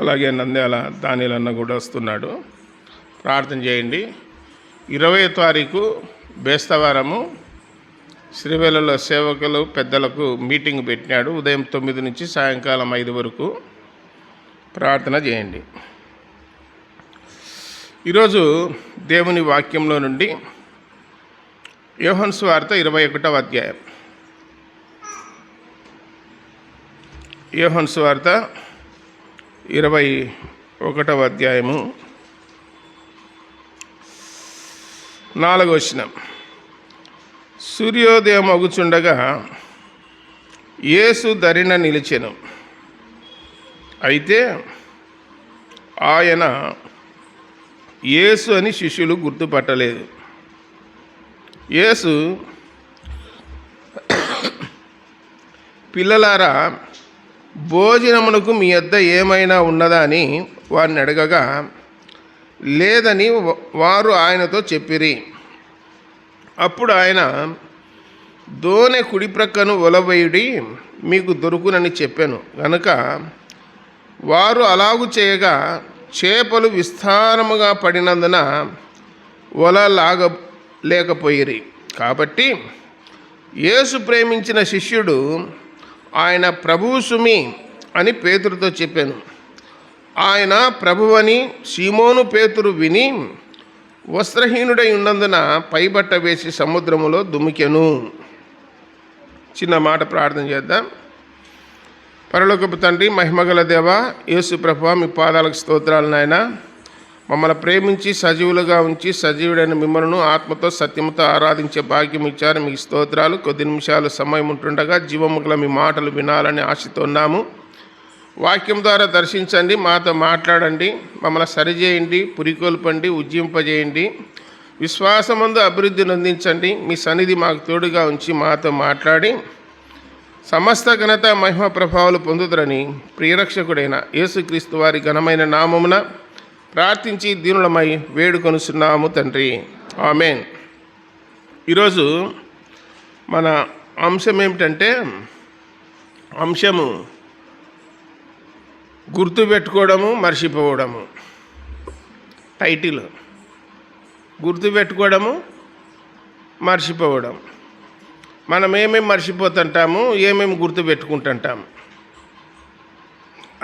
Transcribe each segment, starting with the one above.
అలాగే నంద్యాల దానిలన్న కూడా వస్తున్నాడు. ప్రార్థన చేయండి. 20వ తారీఖు బేస్తవారము శ్రీవేలలో సేవకులు పెద్దలకు మీటింగ్ పెట్టినాడు. ఉదయం 9 నుంచి సాయంకాలం 5 వరకు ప్రార్థన చేయండి. ఈరోజు దేవుని వాక్యంలో నుండి యోహాను సువార్త 21వ అధ్యాయం. యోహాను సువార్త 21వ అధ్యాయము 4వ వచనం. సూర్యోదయం అగుచుండగా యేసు దరిన నిలిచెను. అయితే ఆయన యేసు అని శిష్యులు గుర్తుపట్టలేదు. యేసు, పిల్లలారా, భోజనమునకు మీ యొద్ద ఏమైనా ఉన్నదా అని వారిని అడగగా లేదని వారు ఆయనతో చెప్పిరి. అప్పుడు ఆయన, దోనె కుడి ప్రక్కను వలవేయుడి, మీకు దొరుకునని చెప్పాను. కనుక వారు అలాగు చేయగా చేపలు విస్తారముగా పడినందున వల లాగలేకపోయిరి. కాబట్టి యేసు ప్రేమించిన శిష్యుడు ఆయన ప్రభువు సుమి అని పేతురుతో చెప్పాను. ఆయన ప్రభువని సీమోను పేతురు విని వస్త్రహీనుడై ఉన్నందున పైబట్ట వేసి సముద్రములో దుమికెను. చిన్న మాట ప్రార్థన చేద్దాం. పరలోకపు తండ్రి, మహిమగల దేవ, యేసు ప్రభువా, మీ పాదాలకు స్తోత్రాలు నాయన. మమ్మల్ని ప్రేమించి సజీవులుగా ఉంచి సజీవుడైన మిమ్మల్ని ఆత్మతో సత్యముతో ఆరాధించే భాగ్యం ఇచ్చారు. మీకు స్తోత్రాలు. కొద్ది నిమిషాలు సమయం ఉంటుండగా జీవముగల మీ మాటలు వినాలని ఆశతో ఉన్నాము. వాక్యం ద్వారా దర్శించండి, మాతో మాట్లాడండి, మమ్మల్ని సరిచేయండి, పురికొల్పండి, ఉజ్జింపజేయండి, విశ్వాసమందు అభివృద్ధిని అందించండి. మీ సన్నిధి మాకు తోడుగా ఉంచి మాతో మాట్లాడి సమస్త ఘనత మహిమ ప్రభావాలు పొందుదరని ప్రియరక్షకుడైన యేసుక్రీస్తు వారి ఘనమైన నామమున ప్రార్థించి దీనులమై వేడుకొనుచున్నాము తండ్రి, ఆమేన్. ఈరోజు మన అంశం ఏమిటంటే, అంశము గుర్తుపెట్టుకోవడము, మర్చిపోవడము. టైటిల్ గుర్తుపెట్టుకోవడము, మర్చిపోవడం. మనం ఏమేమి మర్చిపోతుంటాము, ఏమేమి గుర్తుపెట్టుకుంటుంటాము,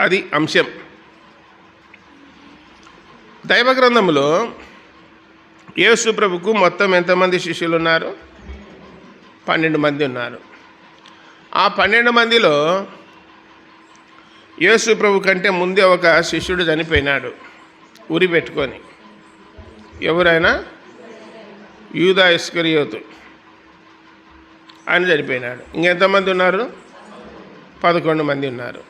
అది అంశం. దైవ గ్రంథంలో యేసు ప్రభుకు మొత్తం ఎంతమంది శిష్యులు ఉన్నారు? 12 మంది ఉన్నారు. ఆ 12 మందిలో యేసు ప్రభు కంటే ముందే ఒక శిష్యుడు చనిపోయినాడు, ఉరి పెట్టుకొని. ఎవరైనా? యూదా ఇస్కరియోతు. ఆయన చనిపోయినాడు. ఇంకెంతమంది ఉన్నారు? 11 మంది ఉన్నారు.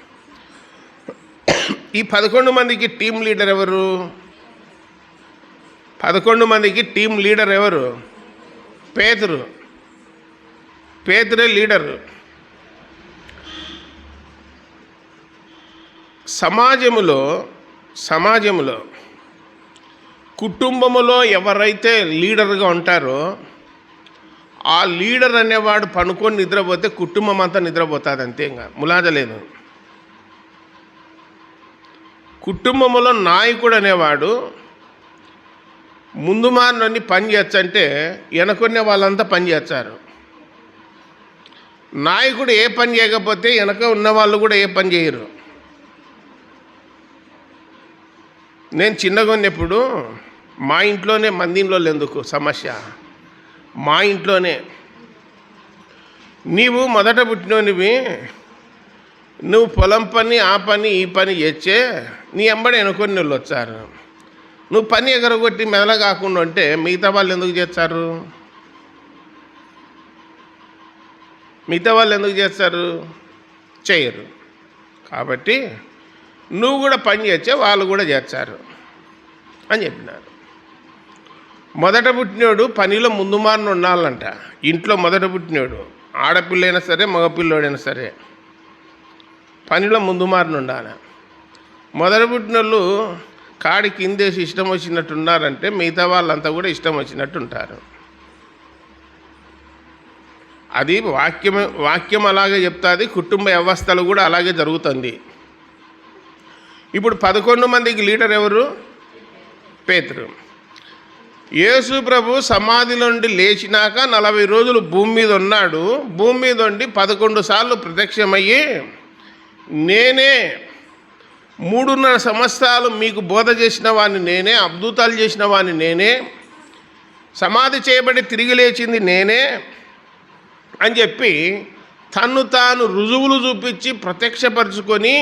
ఈ 11 మందికి టీం లీడర్ ఎవరు? 11 మందికి టీం లీడర్ ఎవరు? పేతురు. పేతురే లీడరు. సమాజములో కుటుంబములో ఎవరైతే లీడర్గా ఉంటారో ఆ లీడర్ అనేవాడు పనుకొని నిద్రపోతే కుటుంబం అంతా నిద్రపోతుంది. అంతే, ఇంకా ములాజలేదు. కుటుంబంలో నాయకుడు అనేవాడు ముందు మారినన్ని పని చేయొచ్చంటే వెనకొనే వాళ్ళంతా పని చేస్తారు. నాయకుడు ఏ పని చేయకపోతే వెనక ఉన్నవాళ్ళు కూడా ఏ పని చేయరు. నేను చిన్నగా ఉన్నప్పుడు మా ఇంట్లోనే, మందిలో ఎందుకు సమస్య, మా ఇంట్లోనే నీవు మొదట పుట్టినోనివి, నువ్వు పొలం పని, ఆ పని, ఈ పని చేస్తే నీ ఎంబడి వెనుకొని వాళ్ళు వచ్చారు. నువ్వు పని ఎగరగొట్టి మెదల కాకుండా ఉంటే మిగతా వాళ్ళు ఎందుకు చేస్తారు? చేయరు. కాబట్టి నువ్వు కూడా పని చేస్తే వాళ్ళు కూడా చేస్తారు అని చెప్పినారు. మొదట పుట్టినోడు పనిలో ముందు మారిన ఉండాలంట. ఇంట్లో మొదట పుట్టినోడు, ఆడపిల్లైనా సరే మగపిల్లోడైనా సరే, పనిలో ముందు మారిన ఉండాలి. మొదట పుట్టినోళ్ళు కాడి కిందేసి ఇష్టం వచ్చినట్టు ఉన్నారంటే మిగతా వాళ్ళంతా కూడా ఇష్టం వచ్చినట్టు ఉంటారు. అది వాక్యం అలాగే చెప్తుంది. కుటుంబ వ్యవస్థలు కూడా అలాగే జరుగుతుంది. ఇప్పుడు 11 మందికి లీడర్ ఎవరు? పేతురు. యేసు ప్రభు సమాధిలో నుండి లేచినాక 40 రోజులు భూమి మీద ఉన్నాడు. భూమి మీద ఉండి 11 సార్లు ప్రత్యక్షమయ్యి, నేనే 3.5 సంవత్సరాలు మీకు బోధ చేసిన వాడిని నేనే, అద్భుతాలు చేసిన వాడిని నేనే, సమాధి చేయబడి తిరిగి లేచింది నేనే అని చెప్పి తన్ను తాను రుజువులు చూపించి ప్రత్యక్షపరుచుకొని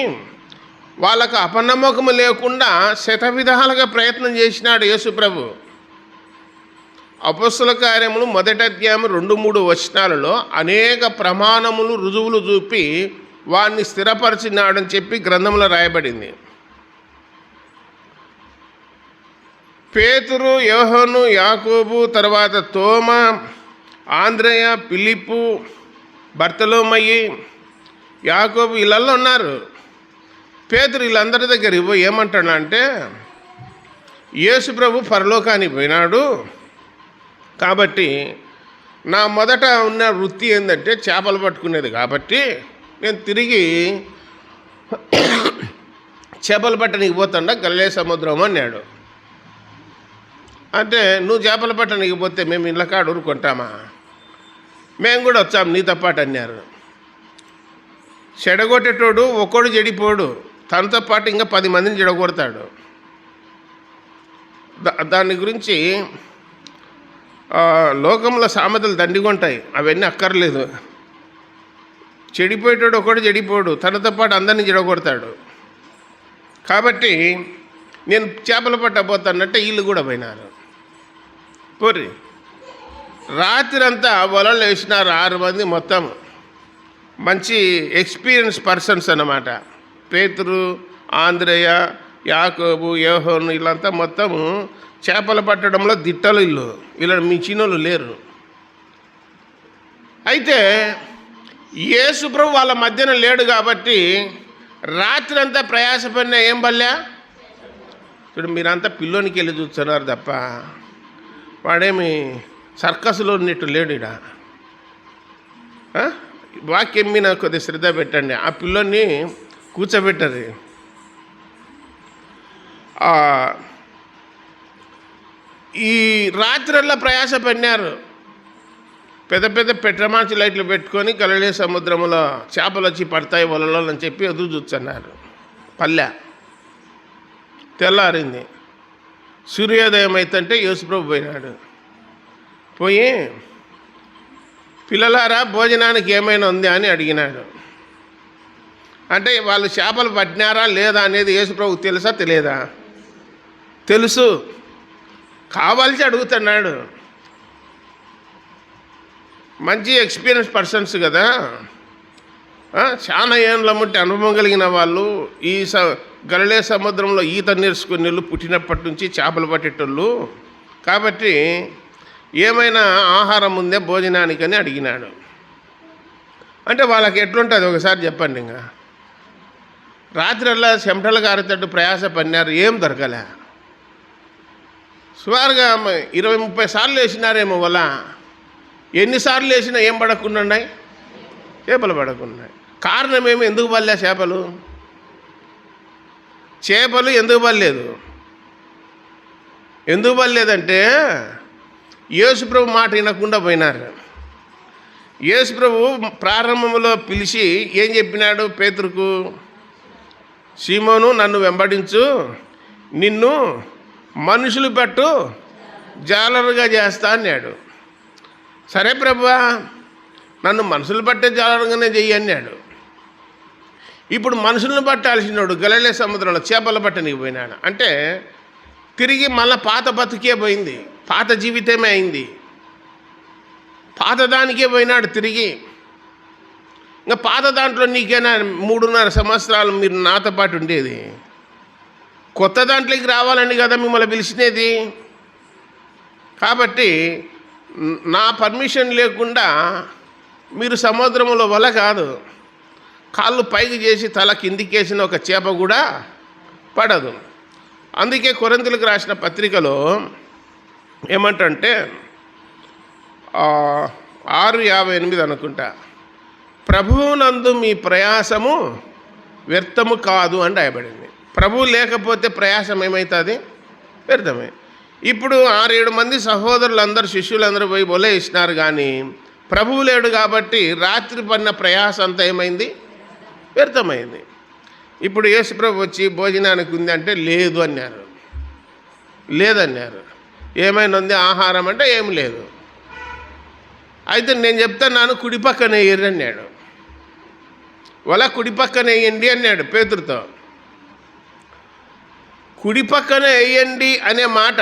వాళ్ళకు అపనమ్మకము లేకుండా శతవిధాలుగా ప్రయత్నం చేసినాడు యేసు ప్రభు. అపొస్తల కార్యములు 1వ అధ్యాయం 2-3 వచనాలలో అనేక ప్రమాణములు రుజువులు చూపి వారిని స్థిరపరిచినాడని చెప్పి గ్రంథంలో రాయబడింది. పేతురు, యోహాను, యాకోబు, తర్వాత తోమ, ఆంద్రేయ, ఫిలిప్పు, బర్తలోమయి, యాకోబు వీళ్ళల్లో ఉన్నారు. పేతురు వీళ్ళందరి దగ్గర పోయి ఏమంటాడంటే, యేసు ప్రభు పరలోకానికి పోయినాడు కాబట్టి నా మొదట ఉన్న వృత్తి ఏంటంటే చేపలు పట్టుకునేది, కాబట్టి నేను తిరిగి చేపలు పట్టడానికి పోతాడా గలిలయ సముద్రం అన్నాడు. అంటే నువ్వు చేపలు పట్టడానికి పోతే మేము ఇళ్ళ కాడ ఊరుకుంటామా, మేము కూడా వచ్చాము నీతో పాటు అన్నారు. చెడగొట్టేటోడు ఒక్కడు చెడిపోడు, తనతో పాటు ఇంకా 10 మందిని చెడగొడతాడు. దాని గురించి లోకంలో సామెతలు దండిగా ఉంటాయి, అవన్నీ అక్కర్లేదు. చెడిపోయేటోడు ఒకడు చెడిపోడు, తనతో పాటు అందరినీ చెడగొడతాడు. కాబట్టి నేను చేపలు పట్టబోతానంటే వీళ్ళు కూడా పోయినారు. పోరి రాత్రి అంతా వలలు వేసినారు 6 మంది, మొత్తం మంచి ఎక్స్పీరియన్స్ పర్సన్స్ అన్నమాట. పేతురు, ఆంద్రేయ, యాకోబు, యోహాను వీళ్ళంతా మొత్తము చేపలు పట్టడంలో దిట్టలు. వీళ్ళని మించినోళ్ళు లేరు. అయితే యేసు ప్రభు వాళ్ళ మధ్యన లేడు కాబట్టి రాత్రి అంతా ప్రయాసపడిన ఏం బల్లా. ఇప్పుడు మీరంతా పిల్లోనికి వెళ్ళి చూస్తున్నారు తప్ప వాడేమి సర్కస్లో ఉన్నట్టు లేడు. ఇడ వాక్యం మీద కొద్దిగా శ్రద్ధ పెట్టండి. ఆ పిల్లోని కూర్చోబెట్టరు. ఈ రాత్రల్లా ప్రయాసపడినారు. పెద్ద పెద్ద పెట్రమాచి లైట్లు పెట్టుకొని గలిలయ సముద్రంలో చేపలు వచ్చి పడతాయి వలలో అని చెప్పి ఎదురు చూస్తున్నారు. పల్లె తెల్లారింది. సూర్యోదయం అవుతుంటే యేసుప్రభు పోయినాడు. పోయి పిల్లలారా భోజనానికి ఏమైనా ఉందా అని అడిగినాడు. అంటే వాళ్ళు చేపలు పట్టినారా లేదా అనేది యేసుప్రభుకు తెలుసా తెలియదా? తెలుసు, కావాల్సి అడుగుతున్నాడు. మంచి ఎక్స్పీరియన్స్ పర్సన్స్ కదా, చాలా ఏళ్ళ ముట్టి అనుభవం కలిగిన వాళ్ళు. ఈ గలిలయ సముద్రంలో ఈత నేర్చుకునే వాళ్ళు పుట్టినప్పటి నుంచి చేపలు పట్టేటోళ్ళు కాబట్టి ఏమైనా ఆహారం ఉందే భోజనానికని అడిగినాడు. అంటే వాళ్ళకి ఎట్లుంటుంది ఒకసారి చెప్పండి. ఇంకా రాత్రల్లా చెమటలు గారేటట్టు ప్రయాస పడినారు, ఏం దొరకలే. సుమారుగా 20-30 సార్లు వేసినారేమో వల. ఎన్నిసార్లు వేసినా ఏం పడకుండా ఉన్నాయి? చేపలు పడకున్నాయి. కారణం ఏమో, ఎందుకు పడలే చేపలు? చేపలు ఎందుకు పడలేదు? ఎందుకు పడలేదంటే యేసుప్రభు మాట వినకుండా పోయినారు. యేసుప్రభు ప్రారంభంలో పిలిచి ఏం చెప్పినాడు పేతురుకు? సీమోను, నన్ను వెంబడించు, నిన్ను మనుషులు పట్టు జాలరుగా చేస్తా అన్నాడు. సరే ప్రభువా, నన్ను మనుషులు పట్టే జాలరుగానే చెయ్యి అన్నాడు. ఇప్పుడు మనుషులను పట్టాల్సినోడు గలిలయ సముద్రంలో చేపలు పట్టనికి పోయినాడు. అంటే తిరిగి మళ్ళీ పాత బతుకే పోయింది, పాత జీవితమే అయింది, పాత దానికే పోయినాడు తిరిగి. ఇంకా పాత దాంట్లో నీకైనా 3.5 సంవత్సరాలు మీరు నాతో పాటు ఉండేది, కొత్త దాంట్లోకి రావాలని కదా మిమ్మల్ని పిలిచినది. కాబట్టి నా పర్మిషన్ లేకుండా మీరు సముద్రంలో వల కాదు, కాళ్ళు పైకి చేసి తల కిందికేసిన ఒక చేప కూడా పడదు. అందుకే కొరింథీయులకు రాసిన పత్రికలో ఏమంటే 6:58 అనుకుంటా, ప్రభువునందు మీ ప్రయాసము వ్యర్థము కాదు అని రాయబడింది. ప్రభువు లేకపోతే ప్రయాసం ఏమవుతుంది? వ్యర్థమే. ఇప్పుడు 6-7 మంది సహోదరులందరూ శిష్యులందరూ పోయి బొలే ఇచ్చినారు, కానీ ప్రభువు లేడు కాబట్టి రాత్రి పడిన ప్రయాసం అంతా ఏమైంది? వ్యర్థమైంది. ఇప్పుడు యేసుప్రభు వచ్చి భోజనానికి ఉంది అంటే లేదు అన్నారు. లేదన్నారు. ఏమైనా ఉంది ఆహారం అంటే ఏం లేదు. అయితే నేను చెప్తున్నాను, కుడి పక్కన వేయరు అన్నాడు. వల కుడి పక్కన వేయండి అన్నాడు పేతురుతో. కుడి పక్కన వేయండి అనే మాట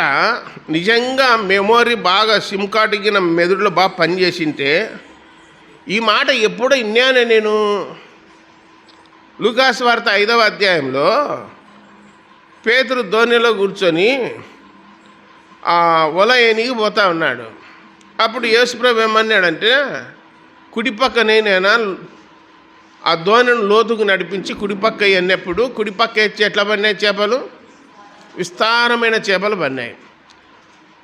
నిజంగా మెమొరీ బాగా సిమ్ కార్డుకి నా మెదడులో బాగా పనిచేసింటే ఈ మాట ఎప్పుడో ఇన్నానే నేను. లూకాసు వార్త 5వ అధ్యాయంలో పేతురు ధోనిలో కూర్చొని వల ఏనికి పోతా ఉన్నాడు. అప్పుడు యేసుప్రభు ఏమన్నాడంటే, కుడిపక్కనే నేను ఆ ధోనిని లోతుకు నడిపించి కుడిపక్క అన్నప్పుడు కుడిపక్క ఎట్లా పడినాయి చేపలు? విస్తారమైన చేపలు పడినాయి.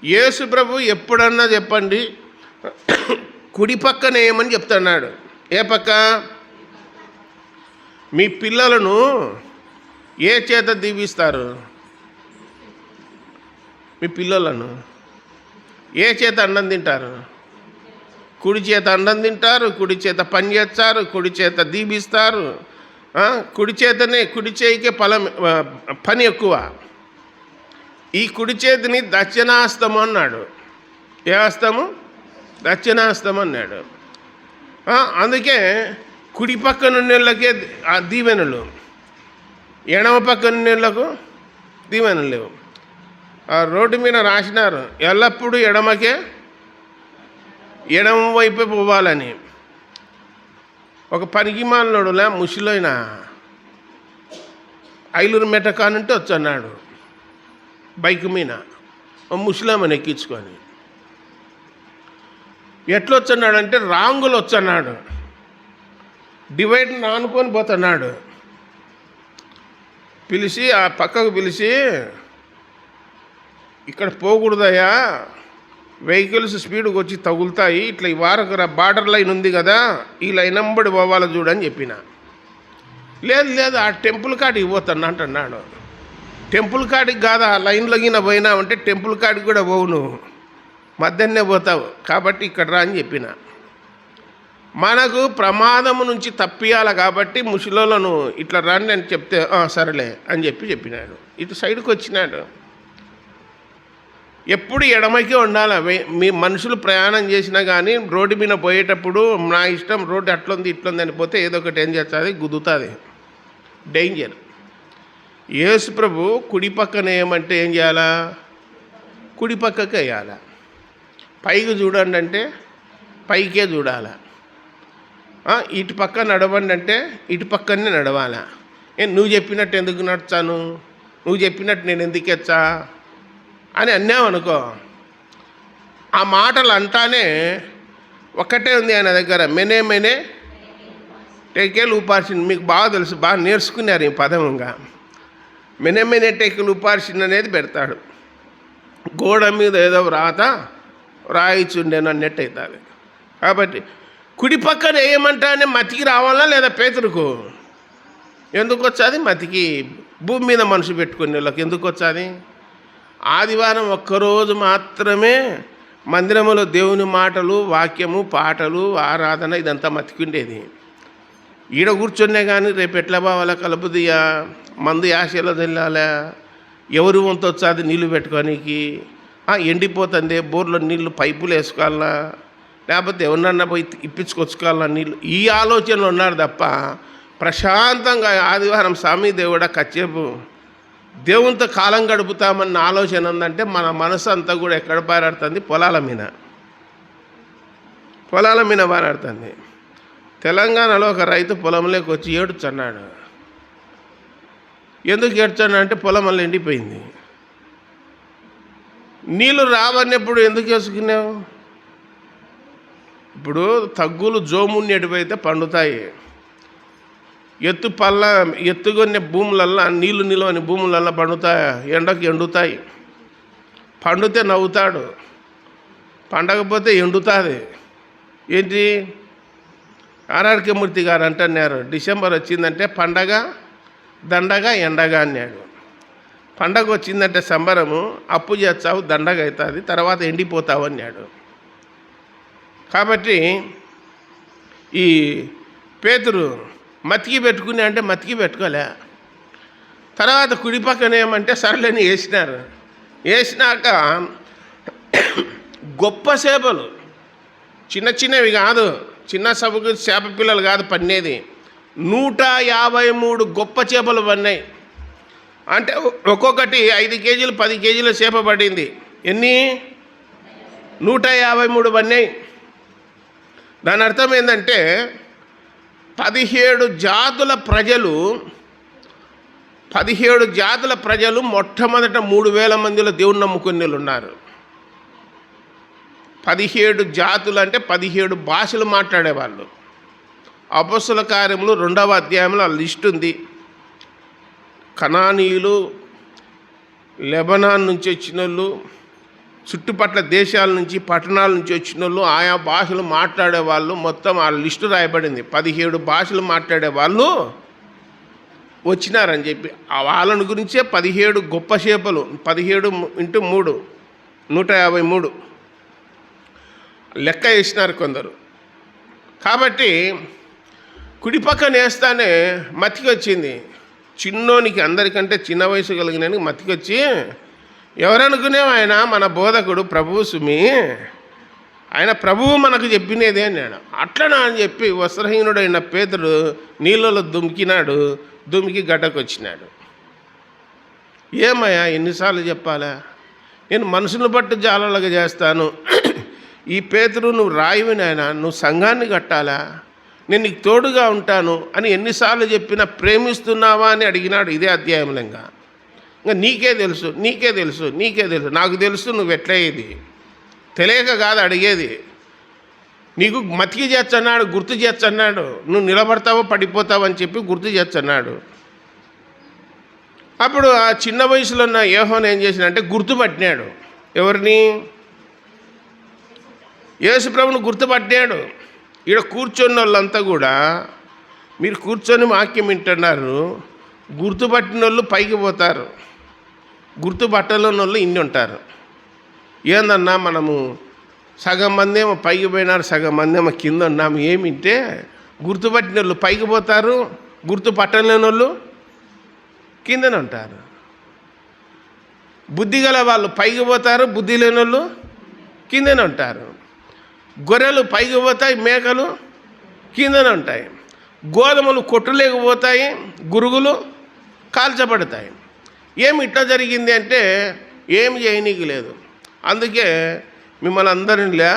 యేసుప్రభు ఎప్పుడన్నా చెప్పండి కుడి పక్కన ఏమని చెప్తున్నాడు. ఏ పక్క? మీ పిల్లలను ఏ చేత దీవిస్తారు? మీ పిల్లలను ఏ చేత అన్నం తింటారు? కుడి చేత అన్నం తింటారు, కుడి చేత పని చేస్తారు, కుడి చేత దీవిస్తారు. కుడి చేతనే, కుడి చేయికే పని ఎక్కువ. ఈ కుడి చేతిని దక్షిణాస్తము అన్నాడు. ఏ హస్తము? దక్షిణాస్తము అన్నాడు. అందుకే కుడి పక్కన నీళ్ళకే ఆ దీవెనలు, ఎడమ పక్కన నీళ్ళకు దీవెనలు లేవు. ఆ రోడ్డు మీద రాసినారు, ఎల్లప్పుడూ ఎడమకే, ఎడమ వైపే పోవాలని. ఒక పనికిమాలినోడులా ముసిలోన ఐలూరు మెటకానంటే వచ్చన్నాడు బైక్ మీద ముసలామని ఎక్కించుకొని. ఎట్లొచ్చన్నాడంటే రాంగులు వచ్చన్నాడు, డివైడ్ని ఆనుకొని పోతున్నాడు. పిలిచి ఆ పక్కకు పిలిచి, ఇక్కడ పోకూడదయా, వెహికల్స్ స్పీడ్కి వచ్చి తగులుతాయి, ఇట్లా ఈ వారకు బార్డర్ లైన్ ఉంది కదా, ఈ లైన్ అంబడి పోవాలో చూడని చెప్పిన. లేదు లేదు ఆ టెంపుల్ కాడికి పోతాను అంటున్నాడు. టెంపుల్ కాడికి కాదు, ఆ లైన్లో గిన పోయినావంటే టెంపుల్ కాడికి కూడా పోవు, నువ్వు మధ్యాహ్నే పోతావు, కాబట్టి ఇక్కడ రా అని చెప్పిన. మనకు ప్రమాదము నుంచి తప్పియాలి కాబట్టి ముసలోళ్ళను ఇట్లా రండి అని చెప్తే సరేలే అని చెప్పినాడు. ఇటు సైడ్కి వచ్చినాడు. ఎప్పుడు ఎడమకే ఉండాలి. మీ మనుషులు ప్రయాణం చేసినా కానీ రోడ్డు మీద పోయేటప్పుడు నా ఇష్టం రోడ్డు అట్లుంది ఇట్లుంది అని పోతే ఏదో ఒకటి ఏం చేస్తుంది, గుద్దుతుంది, డేంజర్. యేసు ప్రభు కుడి పక్కన ఏమంటే ఏం చేయాలా? కుడి పక్కకే వేయాలి. పైకి చూడండి అంటే పైకే చూడాలి. ఇటు పక్క నడవండి అంటే ఇటు పక్కనే నడవాలా. నువ్వు చెప్పినట్టు ఎందుకు నడుచాను, నువ్వు చెప్పినట్టు నేను ఎందుకు ఎచ్చా అని అన్నామనుకో, ఆ మాటలు అంటానే ఒక్కటే ఉంది ఆయన దగ్గర, మెనే టేకేలు ఉపార్షన్. మీకు బాగా తెలుసు, బాగా నేర్చుకున్నారు ఈ పదంగా. మెనే టేకేలు ఉపార్షన్ అనేది పెడతాడు. గోడ మీద ఏదో రాయిచుండేను అన్నట్టు అవుతుంది. కాబట్టి కుడి పక్కన ఏమంటానే మతికి రావాలా లేదా? పేతురుకు ఎందుకు వచ్చాది మతికి? భూమి మీద మనసు పెట్టుకునే వాళ్ళకి ఎందుకు వచ్చాది? ఆదివారం ఒక్కరోజు మాత్రమే మందిరంలో దేవుని మాటలు, వాక్యము, పాటలు, ఆరాధన ఇదంతా మతికుండేది. ఈడ కూర్చునే కానీ రేపు ఎట్లా బావాలా, కలుపుదియా, మందు యాశలో తెల్లాలా, ఎవరు వంతు వచ్చాది నీళ్ళు పెట్టుకోనికి, ఎండిపోతుంది బోర్లో నీళ్ళు పైపులు వేసుకోవాలన్నా, లేకపోతే ఎవరినన్నా పోయి ఇప్పించుకొచ్చుకోవాలన్నా నీళ్ళు, ఈ ఆలోచనలు ఉన్నారు తప్ప ప్రశాంతంగా ఆదివారం స్వామి దేవుడా కచ్చేపు దేవునితో కాలం గడుపుతామన్న ఆలోచన ఉందంటే మన మనసు అంతా కూడా ఎక్కడ పారాడుతుంది? పొలాల మీద పారాడుతుంది. తెలంగాణలో ఒక రైతు పొలంలోకి వచ్చి ఏడుచున్నాడు. ఎందుకు ఏడ్చాడు అంటే పొలం వల్ల ఎండిపోయింది. నీళ్ళు రావన్నప్పుడు ఎందుకు వేసుకున్నావు? ఇప్పుడు తగ్గులు జోమున్నెటువైతే పండుతాయి, ఎత్తుకొనే భూములల్లో నీళ్లు నిలవని భూములల్లో పండుతాయి, ఎండకు ఎండుతాయి. పండితే నవ్వుతాడు, పండకపోతే ఎండుతుంది. ఏంటి ఆర్ఆర్కే మూర్తి గారు అంటున్నారు, డిసెంబర్ వచ్చిందంటే పండగ దండగా ఎండగా అన్నాడు. పండగ వచ్చిందంటే సంబరము, అప్పు చేస్తావు దండగా అవుతుంది, తర్వాత ఎండిపోతావు అన్నాడు. కాబట్టి ఈ పేతురు మతికి పెట్టుకుని అంటే మతికి పెట్టుకోలే. తర్వాత కుడి పక్కన ఏమంటే సర్లేని వేసినారు. వేసినాక గొప్ప చేపలు, చిన్న చిన్నవి కాదు, చిన్న సభకు చేప పిల్లలు కాదు పన్నేది, 153 గొప్ప చేపలు పన్నాయి. అంటే ఒక్కొక్కటి 5 కేజీలు 10 కేజీల చేప పడింది. ఎన్ని? 153 పన్నాయి. దాని అర్థం ఏంటంటే 17 జాతుల ప్రజలు మొట్టమొదట 3,000 మందిలో దేవుని నమ్ముకుని ఉన్నారు. 17 జాతులు అంటే 17 భాషలు మాట్లాడేవాళ్ళు. అపొస్తలుల కార్యములు 2వ అధ్యాయంలో ఆ లిస్ట్ ఉంది. కనానీయులు, లెబనాన్ నుంచి వచ్చిన వాళ్ళు, చుట్టుపక్కల దేశాల నుంచి పట్టణాల నుంచి వచ్చిన వాళ్ళు, ఆయా భాషలు మాట్లాడేవాళ్ళు, మొత్తం ఆ లిస్టు రాయబడింది. 17 భాషలు మాట్లాడే వాళ్ళు వచ్చినారని చెప్పి వాళ్ళని గురించే 17 గొప్ప చేపలు. 17 × 3 153 లెక్క వేసినారు కొందరు. కాబట్టి కుడి పక్కన వేస్తానే మతికి వచ్చింది. చిన్నోనికి, అందరికంటే చిన్న వయసు కలిగిన మతికి వచ్చి, ఎవరనుకునేవా ఆయన మన బోధకుడు ప్రభువు సుమి, ఆయన ప్రభువు మనకు చెప్పినదే అన్నాడు. అట్లనా అని చెప్పి వస్త్రహీనుడైన పేతురు నీళ్ళలో దుమికినాడు. దుమికి గడ్డకు వచ్చినాడు. ఏమయ్యా ఎన్నిసార్లు చెప్పాలా, నేను మనుషులను బట్టి జాలలాగా చేస్తాను, ఈ పేతురు నువ్వు రాయివి నాయనా, నువ్వు సంఘాన్ని కట్టాలా, నేను నీకు తోడుగా ఉంటాను అని ఎన్నిసార్లు చెప్పినా ప్రేమిస్తున్నావా అని అడిగినాడు. ఇదే అధ్యాయంలో ఇంకా నీకే తెలుసు, నాకు తెలుసు నువ్వు ఎట్లయ్యేది, తెలియక కాదు అడిగేది. నీకు మతికి చేస్తున్నాడు, గుర్తు చేస్తున్నాడు, నువ్వు నిలబడతావో పడిపోతావు అని చెప్పి గుర్తు చేస్తున్నాడు. అప్పుడు ఆ చిన్న వయసులో ఉన్న యోహాను ఏం చేసినంటే గుర్తుపట్టినాడు. ఎవరిని? యేసుప్రభుని గుర్తుపట్టాడు. ఇక్కడ కూర్చొని వాళ్ళంతా కూడా, మీరు కూర్చొని వాక్యం వింటున్నారు, గుర్తుపట్టిన వాళ్ళు పైకి పోతారు, గుర్తుపట్టలేని వాళ్ళు ఇన్ని ఉంటారు. ఏందన్నా మనము సగం మంది ఏమో పైకి పోయినారు, సగం మంది ఏమో కింద ఉన్నాము. ఏమింటే గుర్తుపట్టిన వాళ్ళు పైకి పోతారు, గుర్తుపట్టలేని వాళ్ళు కిందనే ఉంటారు. బుద్ధి గల వాళ్ళు పైకి పోతారు, బుద్ధి లేని వాళ్ళు కిందనే ఉంటారు. గొర్రెలు పైకి పోతాయి, మేకలు కిందనే ఉంటాయి. గోధుమలు కొట్టులేకపోతాయి, గురుగులు కాల్చబడతాయి. ఏమి ఇట్లా జరిగింది అంటే ఏమి చేయనీకి లేదు. అందుకే మిమ్మల్ని అందరిలా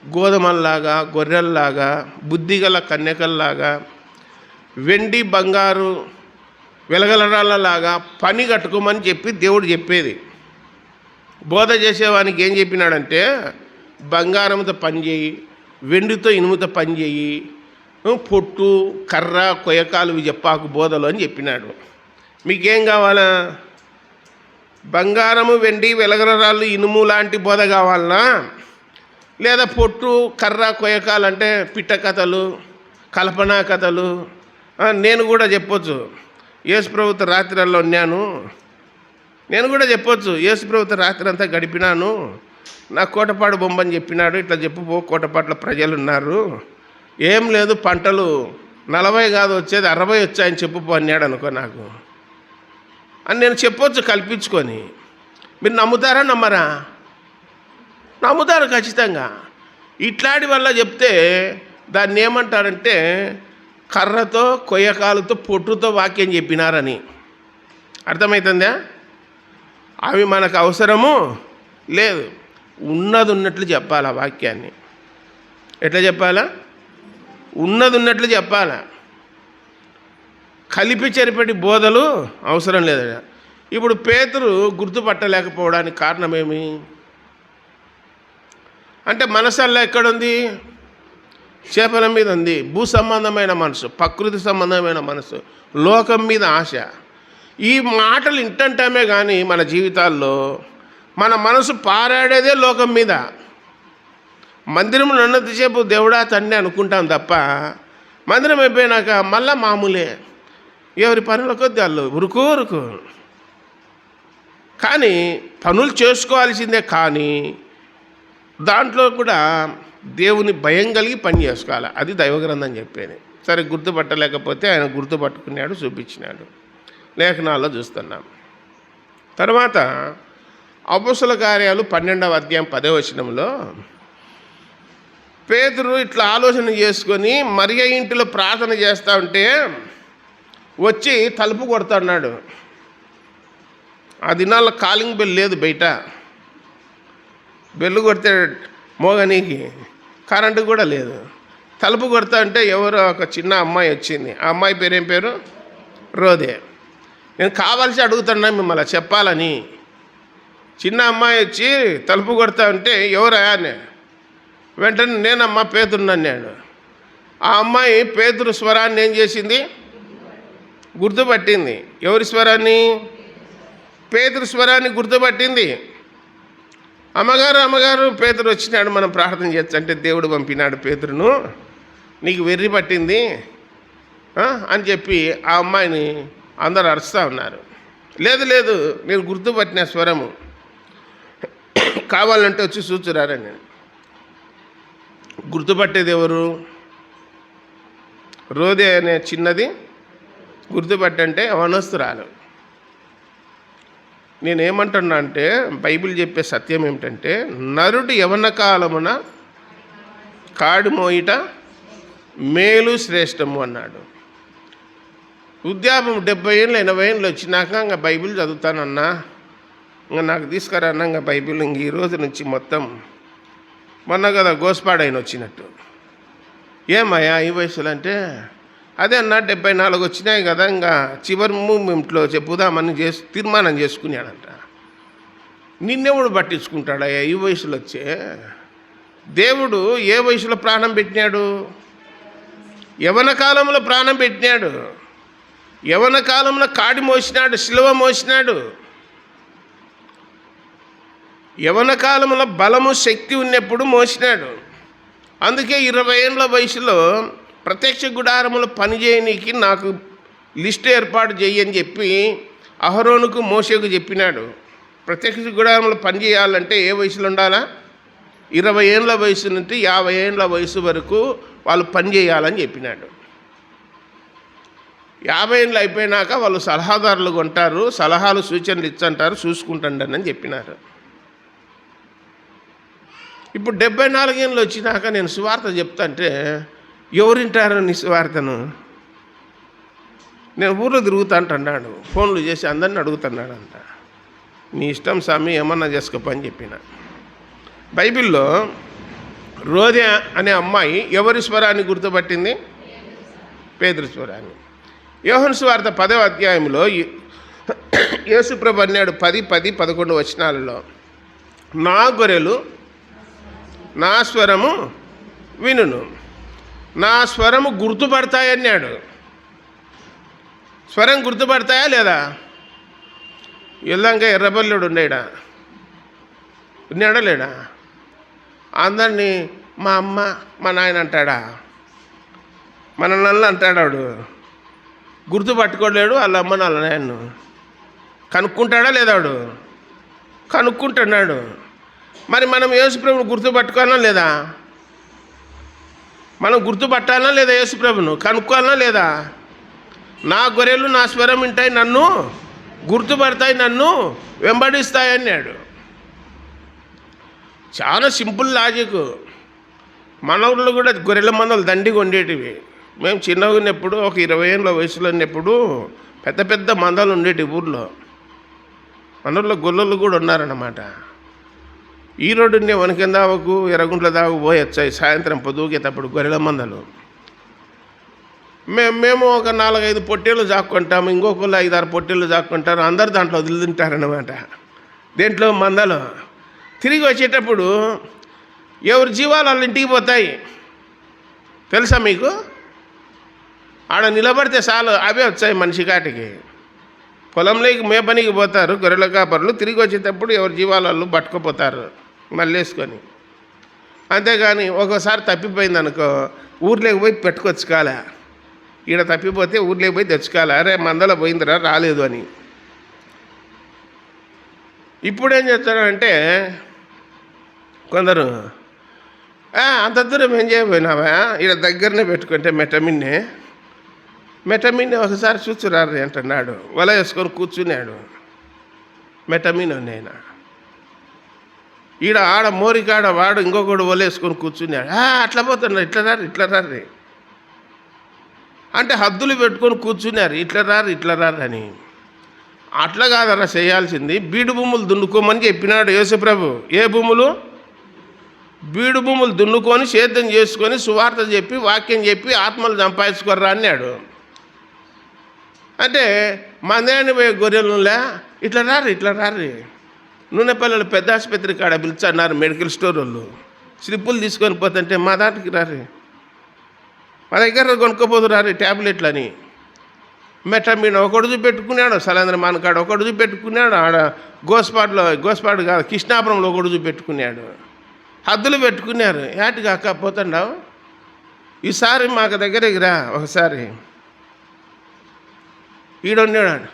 గోధుమల్లాగా, గొర్రెల్లాగా, బుద్ధిగల కన్యకల్లాగా, వెండి బంగారు వెలగలరాళ్ళలాగా పని కట్టుకోమని చెప్పి దేవుడు చెప్పేది. బోధ చేసేవానికి ఏం చెప్పినాడంటే బంగారంతో పని చేయి, వెండితో ఇనుముతో పని చేయి, పొట్టు కర్ర కొయ్యకాలు చెప్పాకు బోధలు అని చెప్పినాడు. మీకేం కావాలా? బంగారము, వెండి, వెలగలరాళ్ళు, ఇనుము లాంటి బోధ కావాలనా? లేదా పొట్టు కర్ర కొయ్యకాలు అంటే పిట్ట కథలు, కల్పనా కథలు? నేను కూడా చెప్పొచ్చు, యేసుప్రభుతో రాత్రిలో ఉన్నాను, నేను కూడా చెప్పొచ్చు, యేసుప్రభుతో రాత్రి అంతా గడిపినాను, నా కోటపాడు బొమ్మని చెప్పినాడు, ఇట్లా చెప్పుపో, కోటపాట్ల ప్రజలు ఉన్నారు, ఏం లేదు పంటలు 40 కాదు వచ్చేది 60 వచ్చాయని చెప్పుపో అన్నాడు అనుకో నాకు అని నేను చెప్పొచ్చు కల్పించుకొని. మీరు నమ్ముతారా నమ్మరా? నమ్ముతారు ఖచ్చితంగా. ఇట్లాంటి వల్ల చెప్తే దాన్ని ఏమంటారంటే కర్రతో కొయ్యకాలతో పొట్టుతో వాక్యం చెప్పినారని. అర్థమవుతుందా? అవి మనకు అవసరము లేదు. ఉన్నది ఉన్నట్లు చెప్పాలి ఆ వాక్యాన్ని. ఎట్లా చెప్పాలా? ఉన్నది ఉన్నట్లు చెప్పాలా. కలిపి చెరిపటి బోధలు అవసరం లేదు. ఇప్పుడు పేతురు గుర్తుపట్టలేకపోవడానికి కారణమేమి అంటే మనసల్లా ఎక్కడుంది? చేపల మీద ఉంది. భూ సంబంధమైన మనసు, ప్రకృతి సంబంధమైన మనసు, లోకం మీద ఆశ. ఈ మాటలు ఇంటంటామే కానీ మన జీవితాల్లో మన మనసు పారాడేదే లోకం మీద. మందిరం ఉన్నంతసేపు దేవుడా తండ్రి అనుకుంటాం తప్ప మందిరం అయిపోయినాక మళ్ళా మామూలే. ఎవరి పనుల కొద్ది వాళ్ళు ఉరుకు. కానీ పనులు చేసుకోవాల్సిందే, కానీ దాంట్లో కూడా దేవుని భయం కలిగి పని చేసుకోవాలి. అది దైవగ్రంథం చెప్పేది. సరే, గుర్తుపట్టలేకపోతే ఆయన గుర్తుపట్టుకున్నాడు, చూపించినాడు. లేఖనాల్లో చూస్తున్నాం. తర్వాత అపొస్తలుల కార్యాలు 12వ అధ్యాయం 10వ వచనంలో పేతురు ఇట్లా ఆలోచన చేసుకొని మరియ ఇంటిలో ప్రార్థన చేస్తూ ఉంటే వచ్చి తలుపు కొడతాడు. ఆ దినాల్లో కాలింగ్ బెల్ లేదు, బయట బెల్లు కొడితే మోగనీకి కరెంటు కూడా లేదు. తలుపు కొడతా ఉంటే ఎవరో ఒక చిన్న అమ్మాయి వచ్చింది. ఆ అమ్మాయి పేరు ఏం పేరు? రోదే. నేను కావాల్సి అడుగుతున్నా మిమ్మల్ని చెప్పాలని. చిన్న అమ్మాయి వచ్చి తలుపు కొడతా ఉంటే ఎవరా అని వెంటనే నేనమ్మా పేతురుని అన్నాడు. ఆ అమ్మాయి పేతురు స్వరాన్ని ఏం చేసింది? గుర్తుపట్టింది. ఎవరి స్వరాన్ని? పేతురు స్వరాన్ని గుర్తుపట్టింది. అమ్మగారు పేతురు వచ్చినాడు, మనం ప్రార్థన చేయొచ్చు అంటే దేవుడు పంపినాడు పేతురును, నీకు వెర్రి పట్టింది అని చెప్పి ఆ అమ్మాయిని అందరూ అరుస్తూ ఉన్నారు. లేదు నేను గుర్తుపట్టిన స్వరము, కావాలంటే వచ్చి చూచురారని. గుర్తుపట్టేది ఎవరు? రోదే అనే చిన్నది గుర్తుపట్టంటే అవనస్తురాలు. నేనేమంటున్నా అంటే బైబిల్ చెప్పే సత్యం ఏమిటంటే నరుడు యవ్వన కాలమున కాడు మోయిట మేలు శ్రేష్టము అన్నాడు. వృద్ధాప్యం 70 ఏళ్ళు 80 ఏళ్ళు వచ్చినాక ఇంకా బైబిల్ చదువుతానన్నా, ఇంకా నాకు తీసుకురాన్నా ఇంకా బైబిల్ ఇంక ఈ రోజు నుంచి మొత్తం మొన్న కదా గోస్పాడైన వచ్చినట్టు. ఏమయ్యా ఈ వయసులో అంటే అదే అన్న 74 వచ్చినాయి కదా, ఇంకా చివరి మూమెంట్లో చెప్పుదామని తీర్మానం చేసుకున్నాడంట. నిన్నెవడు పట్టించుకుంటాడయ్యా ఈ వయసులో వచ్చే? దేవుడు ఏ వయసులో ప్రాణం పెట్టినాడు? యవ్వన కాలంలో ప్రాణం పెట్టినాడు. యవ్వన కాలంలో కాడి మోసినాడు, శిలువ మోసినాడు. యవ్వన కాలంలో బలము శక్తి ఉన్నప్పుడు మోసినాడు. అందుకే 20 ఏళ్ళ వయసులో ప్రత్యక్ష గుడారములో పనిచేయనీకి నాకు లిస్టు ఏర్పాటు చేయని చెప్పి అహరోనుకు మోషేకు చెప్పినాడు. ప్రత్యక్ష గుడారంలో పనిచేయాలంటే ఏ వయసులో ఉండాలా? 20 ఏళ్ళ వయసు నుండి 50 ఏళ్ళ వయసు వరకు వాళ్ళు పనిచేయాలని చెప్పినాడు. 50 ఏళ్ళు అయిపోయినాక వాళ్ళు సలహాదారులు కొంటారు, సలహాలు సూచనలు ఇచ్చంటారు, చూసుకుంటాండి అని చెప్పినారు. ఇప్పుడు 74 ఏళ్ళు వచ్చినాక నేను సువార్త చెప్తాంటే ఎవరింటారు నీ సువార్తను? నేను ఊర్లో తిరుగుతా అంటున్నాడు, ఫోన్లు చేసి అందరిని అడుగుతున్నాడంట. నీ ఇష్టం స్వామి, ఏమన్నా చేసుకోపని చెప్పిన. బైబిల్లో రోదే అనే అమ్మాయి ఎవరి స్వరాన్ని గుర్తుపట్టింది? పేతురు స్వరాన్ని. యోహాను సువార్త 10వ అధ్యాయంలో యేసుప్రభు అన్నాడు 10, 11 వచనాలలో, నా గొర్రెలు నా స్వరము వినును, నా స్వరము గుర్తుపడతాయన్నాడు. స్వరం గుర్తుపడతాయా లేదా? ఇల్లంగా ఎర్రబల్లుడు ఉన్నాడా లేడా? అందరినీ మా అమ్మ మా నాయన అంటాడా? మన నన్ను అంటాడాడు. గుర్తుపట్టుకోలేడు వాళ్ళ అమ్మ వాళ్ళ నాయన్ను. కనుక్కుంటాడా లేదాడు? కనుక్కుంటున్నాడు. మరి మనం యేసుప్రభుని గుర్తుపట్టుకోవాలా లేదా? మనం గుర్తుపట్టాలా లేదా? యేసుప్రభును కనుక్కోవాలా లేదా? నా గొర్రెలు నా స్వరం వింటాయి, నన్ను గుర్తుపడతాయి, నన్ను వెంబడిస్తాయి అన్నాడు. చాలా సింపుల్ లాజిక్. మన ఊళ్ళో కూడా గొర్రెల మందలు దండిగా ఉండేటివి. మేము చిన్నగా ఉన్నప్పుడు ఒక 20 ఏళ్ళ వయసులో ఉన్నప్పుడు పెద్ద పెద్ద మందలు ఉండేటివి ఊర్లో. మన ఊళ్ళో గొల్లలు కూడా ఉన్నారన్నమాట. ఈ రోడ్డునే వనకిందావకు ఎర్రగుంట్ల దాకా పోయొచ్చాయి సాయంత్రం పొద్దుకేటప్పుడు గొర్రెల మందలు. మేము ఒక 4-5 పొట్టేళ్ళు జాక్కుంటాము, ఇంకొకళ్ళు 5-6 పొట్టేళ్ళు జాక్కుంటారు. అందరు దాంట్లో వదిలింటారనమాట. దేంట్లో? మందలు. తిరిగి వచ్చేటప్పుడు ఎవరి జీవాలు వాళ్ళ ఇంటికి పోతాయి. తెలుసా మీకు? ఆడ నిలబడితే చాలు అవే వచ్చాయి మనిషి కాటికి. పొలంలోకి మేపనికి పోతారు గొర్రెల కాపర్లు. తిరిగి వచ్చేటప్పుడు ఎవరి జీవాలు వాళ్ళు పట్టుకుపోతారు మళ్ళీ వేసుకొని. అంతేగాని ఒక్కోసారి తప్పిపోయింది అనుకో, ఊర్లోకి పోయి పెట్టుకోవచ్చు కాలే. ఈడ తప్పిపోతే ఊర్లోకి పోయి తెచ్చుకోవాలి, అరే మందలో పోయిందిరా రాలేదు అని. ఇప్పుడేం చేస్తాడంటే కొందరు అంత దూరం ఏం చేయబోయినావా, ఈడ దగ్గరనే పెట్టుకుంటే మెటమిన్నే ఒకసారి చూచురారు అంటున్నాడు. వల వేసుకొని కూర్చున్నాడు. మెటమిన్ నేను ఈడ ఆడ మోరికాడ వాడు ఇంకొకడు వల వేసుకొని కూర్చున్నాడు. అట్లా పోతున్నాడు, ఇట్లా రారు అంటే హద్దులు పెట్టుకొని కూర్చున్నారు, ఇట్లా రారు అని. అట్లా కాదరా చేయాల్సింది, బీడు భూములు దున్నుకోమని చెప్పినాడు యేసుప్రభు. ఏ భూములు? బీడు భూములు దున్నుకొని సేద్యం చేసుకొని సువార్త చెప్పి వాక్యం చెప్పి ఆత్మలు సంపాదించుకోర్రా అన్నాడు. అంటే మందేని పోయే గొర్రెలులే ఇట్లా రారు. నూనెపల్లెలు పెద్ద ఆసుపత్రి కాడ పిలిచన్నారు మెడికల్ స్టోర్ వాళ్ళు. స్లిప్పులు తీసుకొని పోతుంటే మా దాంట్లోకి రారు, మా దగ్గర కొనుక్కోపోదు రారు ట్యాబ్లెట్లని. మెటమిన్ ఒకడు చూపెట్టుకున్నాడు, సలంద్రమాన్ కాడ ఒకడు చూపెట్టుకున్నాడు, ఆడ గోస్పాడు కాదు కృష్ణాపురంలో ఒకడు చూపెట్టుకున్నాడు. హద్దులు పెట్టుకున్నారు. ఏటి కాక పోతుండవు, ఈసారి మాకు దగ్గరికి రా ఒకసారి. ఈడున్నాడు,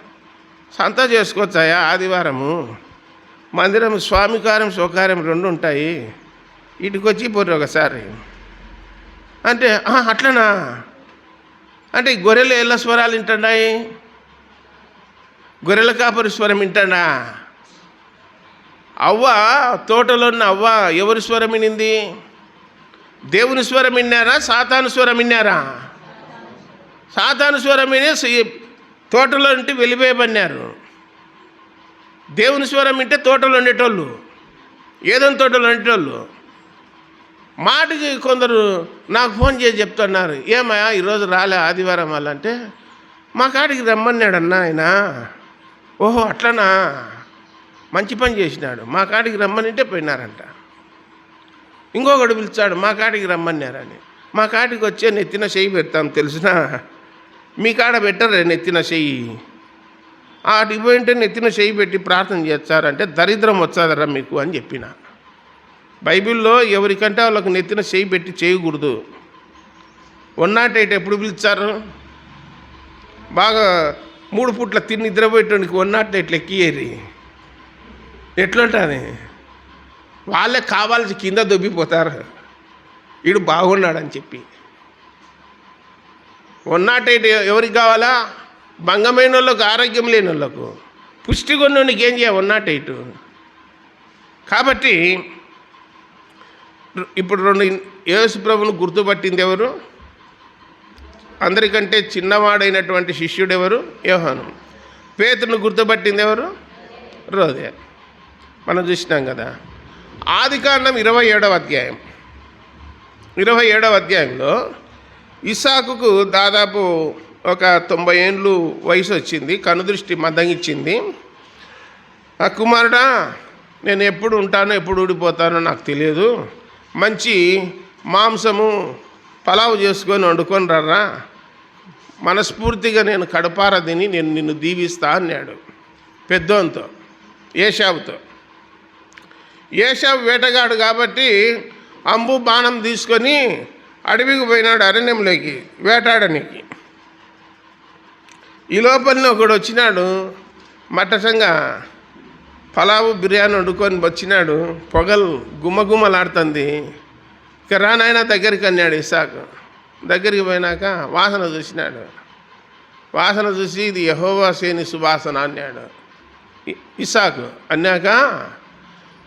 సంత చేసుకోవచ్చాయా ఆదివారము, మందిరం స్వామికారం స్వకారం 2 ఉంటాయి, ఇటుకు వచ్చి పోరు ఒకసారి అంటే. అట్లనా అంటే ఈ గొర్రెలు ఎల్ల స్వరాలు వింటున్నాయి, గొర్రెల కాపరి స్వరం వింటాడా? అవ్వ తోటలో ఉన్న అవ్వ ఎవరి స్వరం వినింది? దేవుని స్వరం విన్నారా, సాతాను స్వరం విన్నారా? సాతాను స్వరం విని తోటలో ఉంటే వెళ్ళిపోయబడినారు. దేవుని స్వరం వింటే తోటలో ఉండేటోళ్ళు, ఏదైనా తోటలో ఉండేటోళ్ళు. మాటికి కొందరు నాకు ఫోన్ చేసి చెప్తున్నారు, ఏమయ్యా ఈరోజు రాలే ఆదివారం వాళ్ళంటే, మా కాడికి రమ్మన్నాడన్నా ఆయన. ఓహో అట్లనా, మంచి పని చేసినాడు, మా కాడికి రమ్మనింటే పోయినారంట. ఇంకొకడు పిలిచాడు, మా కాడికి రమ్మన్నారని. మా కాడికి వచ్చే నెత్తిన చెయ్యి పెడతాం తెలిసినా, మీ కాడ పెట్టరే నెత్తిన చెయ్యి. అటుకి పోయింటే నెత్తిన చెయ్యి పెట్టి ప్రార్థన చేస్తారంటే దరిద్రం వచ్చాదరా మీకు అని చెప్పిన. బైబిల్లో ఎవరికంటే వాళ్ళకు నెత్తిన చెయ్యి పెట్టి చేయకూడదు. 108 ఎప్పుడు పిలిచారు? బాగా 3 పూట్ల తిని నిద్రపోయేటానికి 108 ఎక్కియేరి ఎట్లుంటుంది? వాళ్ళే కావాల్సి కింద దొబ్బిపోతారు, వీడు బాగున్నాడని చెప్పి. 108 ఎవరికి కావాలా? భంగమైన వాళ్ళకు, ఆరోగ్యం లేని వాళ్ళకు. పుష్టి కొన్నోనికి ఏం చేయాలి 108? కాబట్టి ఇప్పుడు 2 యేసు ప్రభువును గుర్తుపట్టింది ఎవరు? అందరికంటే చిన్నవాడైనటువంటి శిష్యుడు ఎవరు? యోహాను. పేతురును గుర్తుపట్టింది ఎవరు? రోదే. మనం చూసినాం కదా. ఆదికాండం 27వ అధ్యాయం. 27వ అధ్యాయంలో ఇస్సాకుకు దాదాపు ఒక 90 ఏండ్లు వయసు వచ్చింది, కనుదృష్టి మందగించింది. ఆ కుమారుడా, నేను ఎప్పుడు ఉంటానో ఎప్పుడు ఊడిపోతానో నాకు తెలియదు, మంచి మాంసము పలావు చేసుకొని వండుకొని రర్రా, మనస్ఫూర్తిగా నేను కడపార తిని నేను నిన్ను దీవిస్తా అన్నాడు పెద్దోంతో, ఏశావుతో. ఏశావు వేటగాడు కాబట్టి అంబు బాణం తీసుకొని అడవికి పోయినాడు, అరణ్యంలోకి వేటాడనికి. ఈ లోపలనే ఒకడు వచ్చినాడు, మట్టసంగా పలావు బిర్యానీ వండుకొని వచ్చినాడు, పొగలు గుమ్మగుమ్మలాడుతుంది. ఇక రానాయన దగ్గరికి అన్నాడు ఇస్సాకు. దగ్గరికి పోయినాక వాసన చూసినాడు. వాసన చూసి ఇది యెహోవా సేని సువాసన అన్నాడు ఇస్సాకు. అన్నాక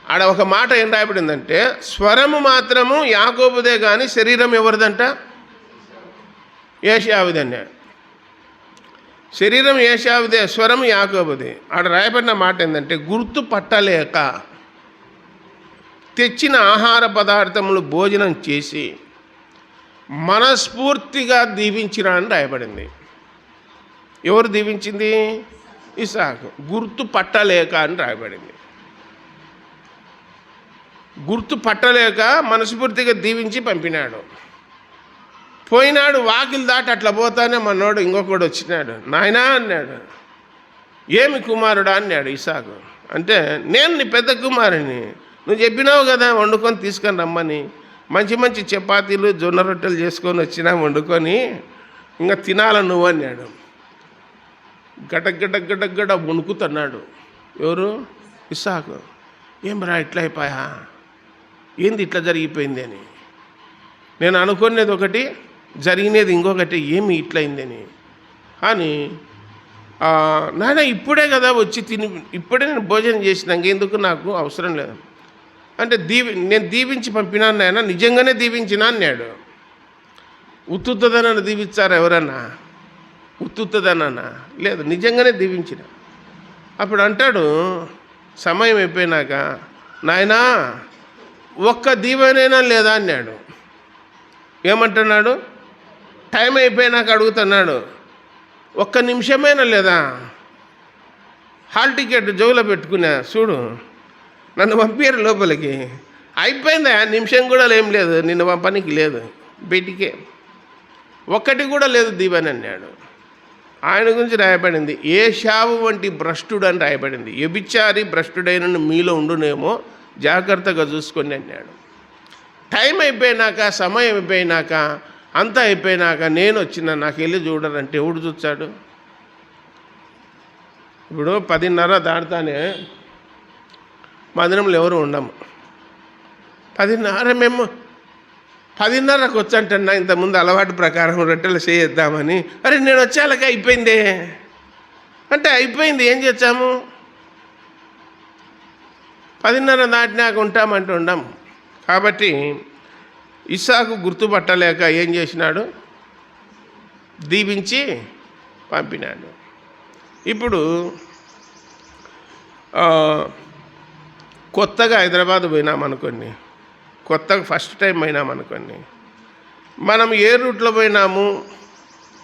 ఆడ ఒక మాట ఏం రాయబడిందంటే, స్వరము మాత్రము యాకోబుదే కానీ శరీరం ఎవరిదంట? ఏశావుది అన్నాడు. శరీరం ఏశావుదే, స్వరం యాకోబుదే. ఆడ రాయబడిన మాట ఏంటంటే, గుర్తు పట్టలేక తెచ్చిన ఆహార పదార్థములు భోజనం చేసి మనస్ఫూర్తిగా దీవించిన అని రాయబడింది. ఎవరు దీవించింది? ఇస్సాకు. గుర్తు పట్టలేక అని రాయబడింది. గుర్తు పట్టలేక మనస్ఫూర్తిగా దీవించి పంపినాడు. పోయినాడు, వాకిలు దాటి అట్లా పోతానే మనోడు ఇంకొకడు వచ్చినాడు. నాయనా అన్నాడు. ఏమి కుమారుడా అన్నాడు ఇస్సాకు. అంటే నేను నీ పెద్ద కుమారుని, నువ్వు చెప్పినావు కదా వండుకొని తీసుకొని రమ్మని. మంచి మంచి చపాతీలు జొన్న రొట్టెలు చేసుకొని వచ్చినా వండుకొని, ఇంకా తినాల నువ్వు అన్నాడు. గడగడ వణుకుతున్నాడు. ఎవరు? ఇస్సాకు. ఏం రా ఇట్లా అయిపోయా, ఏంది ఇట్లా జరిగిపోయింది అని. నేను అనుకునేది ఒకటి, జరిగినది ఇంకొకటి, ఏమి ఇట్లయిందని. కానీ నాయన ఇప్పుడే కదా వచ్చి తిని, ఇప్పుడే నేను భోజనం చేసినాక ఎందుకు, నాకు అవసరం లేదు అంటే నేను దీవించి పంపినాను నాయన, నిజంగానే దీవించినా అన్నాడు. ఉత్తుత్తదనని దీవించారా ఎవరన్నా? ఉత్తుత్తదనన్నా? లేదు, నిజంగానే దీవించిన. అప్పుడు అంటాడు సమయం అయిపోయినాక, నాయనా ఒక్క దీవెనైనా లేదా అన్నాడు. ఏమంటున్నాడు? టైం అయిపోయినాక అడుగుతున్నాడు, ఒక్క నిమిషమైనా లేదా? హాల్ టికెట్ జోలో పెట్టుకున్నా, చూడు నన్ను పంపారు లోపలికి, అయిపోయిందా, నిమిషం కూడా ఏం లేదు, నిన్ను పంపనికి లేదు, బయటికే ఒక్కటి కూడా లేదు దీవెన అన్నాడు. ఆయన గురించి రాయబడింది, ఏశావు వంటి భ్రష్టుడు అని రాయబడింది. వ్యభిచారి భ్రష్టుడైన మీలో ఉండునేమో, జాగ్రత్తగా చూసుకోండి అన్నాడు. టైం అయిపోయినాక, సమయం అయిపోయినాక, అంతా అయిపోయినాక నేను వచ్చిన నాకు వెళ్ళి చూడరంటే ఎవడు చూచాడు? ఇప్పుడు 10:30 దాటుతానే మందిరంలో ఎవరు ఉండము. 10:30 మేము 10:30కు వచ్చంటన్నా, ఇంతకుముందు అలవాటు ప్రకారం రొట్టెలు చేద్దామని. అరే నేను వచ్చేలాగా అయిపోయిందే అంటే అయిపోయింది, ఏం చేస్తాము? 10:30 దాటినాక ఉంటామంటూ ఉండం. కాబట్టి ఇస్సాకు గుర్తుపట్టలేక ఏం చేసినాడు? దీవించి పంపినాడు. ఇప్పుడు కొత్తగా హైదరాబాద్ పోయినామనుకోండి, కొత్తగా ఫస్ట్ టైం పోయినామనుకోండి, మనం ఏ రూట్లో పోయినాము,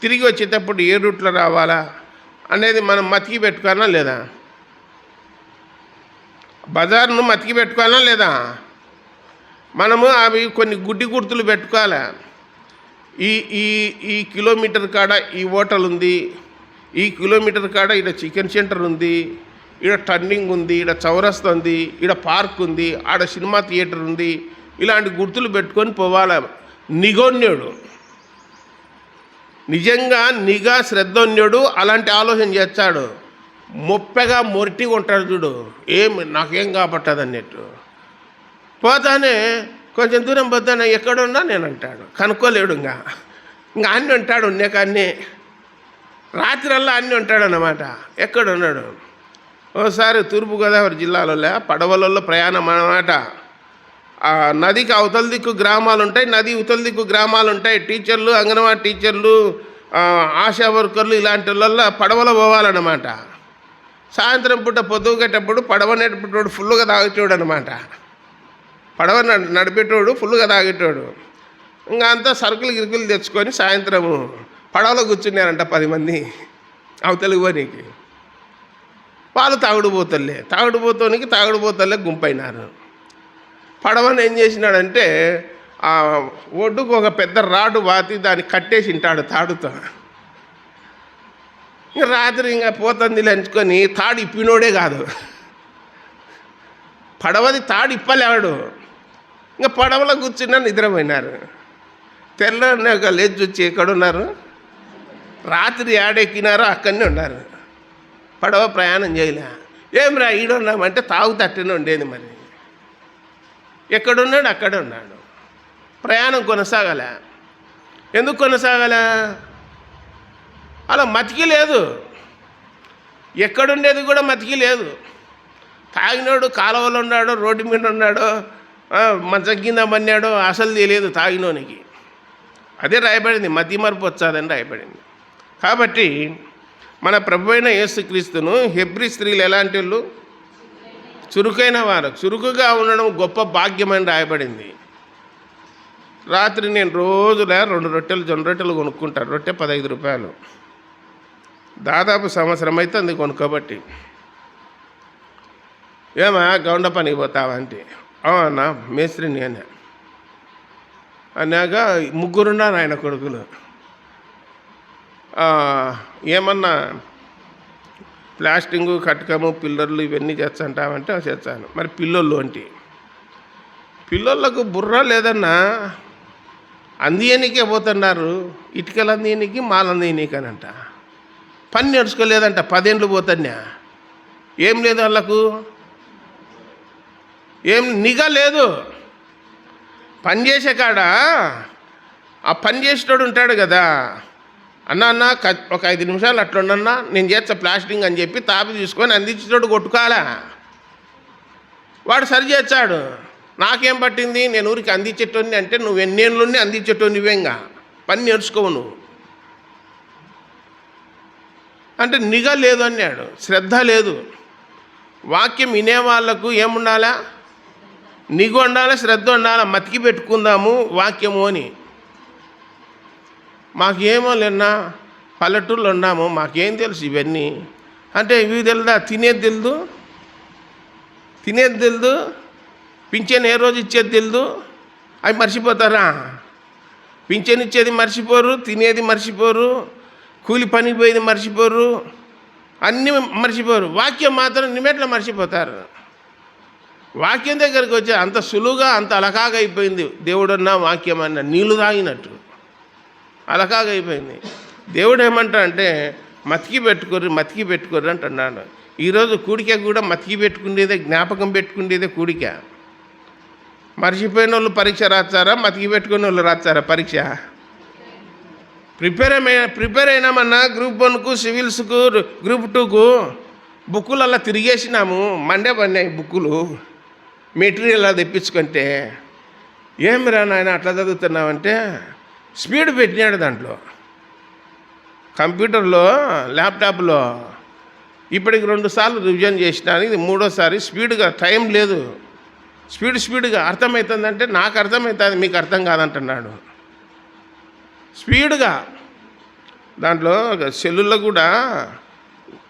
తిరిగి వచ్చేటప్పుడు ఏ రూట్లో రావాలా అనేది మనం మతికి పెట్టుకోవాలా లేదా? బజార్ను మతికి పెట్టుకోవాలా లేదా? మనము అవి కొన్ని గుడ్డి గుర్తులు పెట్టుకోవాలా. ఈ ఈ ఈ కిలోమీటర్ కాడ ఈ హోటల్ ఉంది, ఈ కిలోమీటర్ కాడ ఇక్కడ చికెన్ సెంటర్ ఉంది, ఇక్కడ టర్నింగ్ ఉంది, ఇక్కడ చౌరస్తా ఉంది, ఇక్కడ పార్క్ ఉంది, ఆడ సినిమా థియేటర్ ఉంది, ఇలాంటి గుర్తులు పెట్టుకొని పోవాలా. నిగోన్యుడు, నిజంగా నిఘా శ్రద్ధోన్యుడు అలాంటి ఆలోచన చేస్తాడు. మొప్పెగా మొరటిగా ఉంటాడు చూడు, నాకేం కాబట్టదు అన్నట్టు. పోతానే కొంచెం దూరం పోతానే ఎక్కడున్నా నేను అంటాడు, కనుక్కోలేడు. ఇంకా అన్నీ ఉంటాడు, అన్నీ రాత్రల్లా అన్నీ ఉంటాడు అన్నమాట. ఎక్కడున్నాడు? ఓసారి తూర్పుగోదావరి జిల్లాలో పడవలలో ప్రయాణం అన్నమాట. నదికి అవతల దిక్కు గ్రామాలు ఉంటాయి, నది ఉతల దిక్కు గ్రామాలు ఉంటాయి. టీచర్లు, అంగన్వాడీ టీచర్లు, ఆశా వర్కర్లు ఇలాంటి వాళ్ళ పడవలో పోవాలన్నమాట. సాయంత్రం పూట పొద్దుగేటప్పుడు పడవ నడిపేటోడు ఫుల్గా తాగేటోడు అనమాట. పడవ నడిపేటోడు ఫుల్గా తాగేటోడు. ఇంకా అంతా సరుకులు గిరుకులు తెచ్చుకొని సాయంత్రము పడవలో కూర్చున్నారంట 10 మంది అవతలికి పోనీకి. వాళ్ళు తాగుడుపోతోనే గుంపైనారు. పడవను ఏం చేసినాడంటే ఆ ఒడ్డుకు ఒక పెద్ద రాడు వాతి దాన్ని కట్టేసి ఉంటాడు తాడుతో. ఇంకా రాత్రి ఇంకా పోతుంది లంచుకొని తాడు ఇప్పినోడే కాదు, పడవది తాడు ఇప్పలేవాడు. ఇంకా పడవలో కూర్చున్నా నిద్రపోయినారు. తెల్లక లేచి వచ్చి ఎక్కడున్నారు? రాత్రి ఆడెక్కినారో అక్కడనే ఉన్నారు. పడవ ప్రయాణం చేయలే. ఏం రా ఈడున్నామంటే తాగుతట్టనే ఉండేది. మరి ఎక్కడున్నాడు? అక్కడే ఉన్నాడు. ప్రయాణం కొనసాగలే. ఎందుకు కొనసాగలే? అలా మతికి లేదు, ఎక్కడుండేది కూడా మతికి లేదు. తాగినోడు కాలువలో ఉన్నాడు, రోడ్డు మీద ఉన్నాడు, మంచం కింద మన్నాడు, అసలు తెలియదు తాగినోనికి. అదే రాయబడింది, మతి మరుపు వచ్చాదని రాయబడింది. కాబట్టి మన ప్రభు అయిన యేసుక్రీస్తును హెబ్రీ స్త్రీలు ఎలాంటి వాళ్ళు? చురుకైన వారు. చురుకుగా ఉండడం గొప్ప భాగ్యమని రాయబడింది. రాత్రి నేను రోజులా 2 రొట్టెలు జొన్న రొట్టెలు కొనుక్కుంటాను. రొట్టె 15 రూపాయలు. దాదాపు సంవత్సరం అయితే అంది కొనుక్కోబట్టి. ఏమా గౌండ పనికి పోతావా అంటే, అవునా మేస్త్రిని అని అన్నాక 3 ఉన్నారు ఆయన కొడుకులు. ఏమన్నా ప్లాస్టింగు, కటకము, పిల్లర్లు ఇవన్నీ చేస్తాంటామంటే చేస్తాను. మరి పిల్లోళ్ళు అంటే పిల్లోళ్ళకు బుర్ర లేదన్నా, అందియనికే పోతున్నారు, ఇటుకలు అందియనికి మాలు అందియనికనంట. పని నేర్చుకోలేదంట, 10 ఏళ్ళు పోతున్నా. ఏం లేదు వాళ్ళకు, ఏం నిఘా లేదు. పని చేసే కాడ ఆ పని చేసేటోడు ఉంటాడు కదా, అన్న ఒక 5 నిమిషాలు అట్లుండన్నా నేను చేస్తా ప్లాస్టింగ్ అని చెప్పి తాపి తీసుకొని అందించేటోడు కొట్టుకోవాలా. వాడు సరి చేస్తాడు. నాకేం పట్టింది, నేను ఊరికి అందించేటోని అంటే నువ్వు ఎన్నేళ్ళుండి అందించేటోని నువ్వేంగా పని నేర్చుకోవు నువ్వు అంటే నిఘా లేదు అన్నాడు. శ్రద్ధ లేదు. వాక్యం వినేవాళ్ళకు ఏముండాలా, నిఘ ఉండాలా, శ్రద్ధ ఉండాలా. మతికి పెట్టుకుందాము వాక్యము అని. మాకేమో లేనా, పల్లెటూరులో ఉన్నాము, మాకేం తెలుసు ఇవన్నీ అంటే. ఇవి తెలుదా, తినేది తెలియదు, పింఛన్ ఏ రోజు ఇచ్చేది తెలియదు. అవి మర్చిపోతారా? పింఛన్ ఇచ్చేది మర్చిపోరు, తినేది మర్చిపోరు, కూలి పనికి పోయేది మర్చిపోరు, అన్నీ మర్చిపోరు. వాక్యం మాత్రం నిమిట్లో మర్చిపోతారు. వాక్యం దగ్గరికి వచ్చి అంత సులువుగా అంత అలకాగా అయిపోయింది. దేవుడన్నా వాక్యం అన్న నీళ్ళు తాగినట్టు అలకాగా అయిపోయింది. దేవుడు ఏమంటా అంటే మతికి పెట్టుకోర్రి అంటున్నాడు. ఈరోజు కూడిక కూడా మతికి పెట్టుకునేదే, జ్ఞాపకం పెట్టుకునేదే కూడిక. మర్చిపోయిన వాళ్ళు పరీక్ష రాస్తారా, మతికి పెట్టుకునే వాళ్ళు రాస్తారా పరీక్ష? ప్రిపేర్ అయినామన్నా గ్రూప్ 1కు, సివిల్స్కు, గ్రూప్ 2కు బుక్కులు అలా తిరిగేసినాము. మండే పడినాయి బుక్కులు, మెటీరియల్ అలా తెప్పించుకుంటే. ఏమిరా నాయన అట్లా చదువుతున్నామంటే స్పీడ్ పెట్టినాడు దాంట్లో, కంప్యూటర్లో, ల్యాప్టాప్లో. ఇప్పటికి 2 సార్లు రివిజన్ చేసినాను, ఇది 3వసారి. స్పీడ్గా, టైం లేదు, స్పీడ్గా అర్థమవుతుందంటే నాకు అర్థమవుతుంది, మీకు అర్థం కాదంటున్నాడు. స్పీడ్గా దాంట్లో సెల్లుల్లో కూడా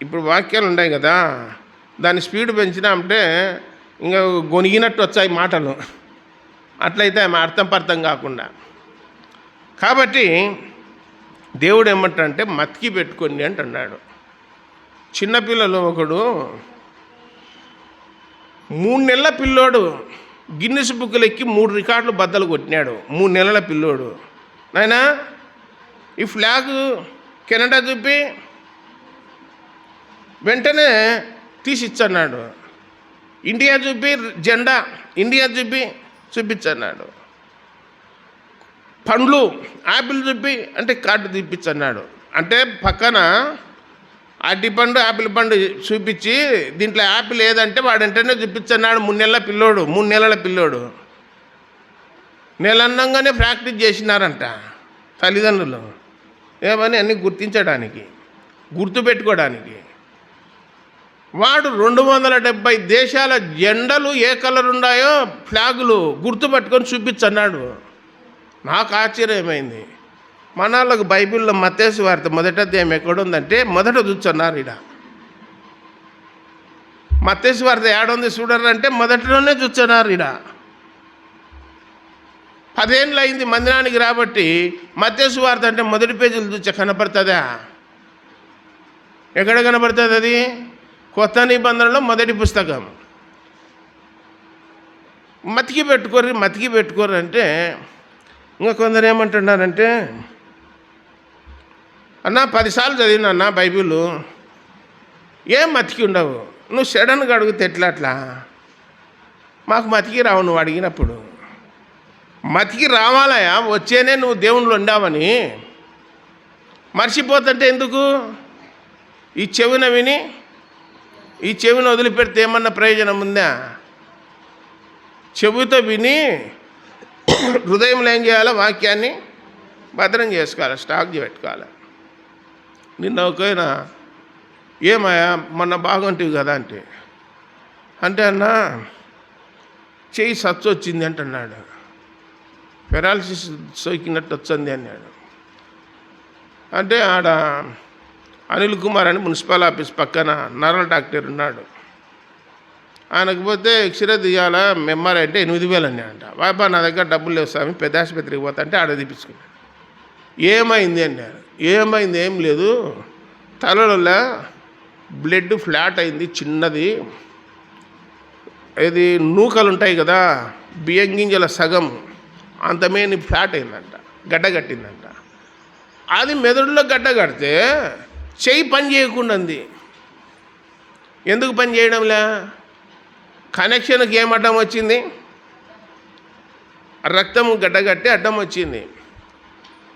ఇప్పుడు వాక్యాలు ఉన్నాయి కదా, దాని స్పీడ్ పెంచినామంటే ఇంకా గొనిగినట్టు వచ్చాయి మాటలు. అట్లయితే ఆమె అర్థం కాకుండా. కాబట్టి దేవుడు ఏమంటాడంటే మతికి పెట్టుకోండి అంటున్నాడు. చిన్నపిల్లలు ఒకడు 3 నెలల పిల్లోడు గిన్నిస్ బుక్లు ఎక్కి 3 రికార్డులు బద్దలు కొట్టినాడు. 3 నెలల పిల్లోడు. నాయనా ఈ ఫ్లాగ్ కెనడా చూపి, వెంటనే తీసిచ్చన్నాడు. ఇండియా చూపి, జెండా ఇండియా చూపించన్నాడు. పండ్లు యాపిల్ చూపి అంటే కార్డు తీపిచ్చన్నాడు. అంటే పక్కన అరటిపండు, యాపిల్ పండు చూపించి దీంట్లో యాపిల్ ఏదంటే వాడు వెంటనే చూపించన్నాడు. 3 నెలల పిల్లోడు. నెలన్నంగానే ప్రాక్టీస్ చేసినారంట తల్లిదండ్రులు. ఏమని అన్నీ గుర్తించడానికి, గుర్తుపెట్టుకోవడానికి. వాడు 270 దేశాల జెండలు ఏ కలర్ ఉన్నాయో ఫ్లాగులు గుర్తుపట్టుకొని చూపించన్నాడు. నాకు ఆశ్చర్యమైంది. మన వాళ్ళకు బైబిల్లో మత్తయి సువార్త 1వ అధ్యాయం ఎక్కడుందంటే మొదట చూస్తున్నారు. ఇక్కడ మత్తయి సువార్త ఏడుంది చూడరంటే మొదటిలోనే చూస్తున్నారు. ఇక్కడ 10 ఏళ్ళు అయింది మందిరానికి రాబట్టి మత్తయి సువార్త అంటే మొదటి పేజీలు చూచే కనపడుతుందా? ఎక్కడ కనపడుతుంది అది? కొత్త నిబంధనలో మొదటి పుస్తకం. మతికి పెట్టుకోరు అంటే ఇంకా కొందరు ఏమంటున్నారంటే, అన్న 10 సార్లు చదివినా అన్న బైబిల్, ఏం మతికి ఉండవు, నువ్వు సడన్గా అడిగితే ఎట్లా? మాకు మతికి రావు నువ్వు అడిగినప్పుడు. మతికి రావాలయా, వచ్చేనే నువ్వు దేవుళ్ళు ఉండావని. మర్చిపోతుంటే ఎందుకు? ఈ చెవిన విని ఈ చెవిని వదిలిపెడితే ఏమన్నా ప్రయోజనం ఉందా? చెవితో విని హృదయంలో ఏం చేయాలి? వాక్యాన్ని భద్రం చేసుకోవాలి, స్టాక్ పెట్టుకోవాలి. నిన్న ఒకైనా ఏమయ్యా మొన్న బాగుంటుంది కదా అంటే అన్న చెయ్యి సచ్చు వచ్చింది అంటున్నాడు. పెరాలసిస్ సోకినట్టు వచ్చింది అన్నాడు. అంటే ఆడ అనిల్ కుమార్ అని మున్సిపల్ ఆఫీస్ పక్కన నరల డాక్టర్ ఉన్నాడు. ఆయనకు పోతే ఎక్స్రే తీయాలా ఎంఆర్ఐ అంటే 8,000 అన్నాడంట. బాబా నా దగ్గర డబ్బులు లేవు స్వామి, పెద్ద ఆసుపత్రికి పోతా అంటే ఆడ తీపించుకున్నాడు. ఏమైంది అన్నాడు. ఏమైంది? ఏం లేదు, తలలో బ్లడ్ ఫ్లాట్ అయింది, చిన్నది. ఇది నూకలు ఉంటాయి కదా, బియ్యం గింజల సగం అంతమే ఫ్లాట్ అయిందంట. గడ్డ కట్టిందంట. అది మెదడులో గడ్డ కడితే చెయ్యి పని చేయకుండా ఉంది. ఎందుకు పని చేయడంలే? కనెక్షన్కి ఏం అడ్డం వచ్చింది? రక్తము గడ్డగట్టి అడ్డం వచ్చింది.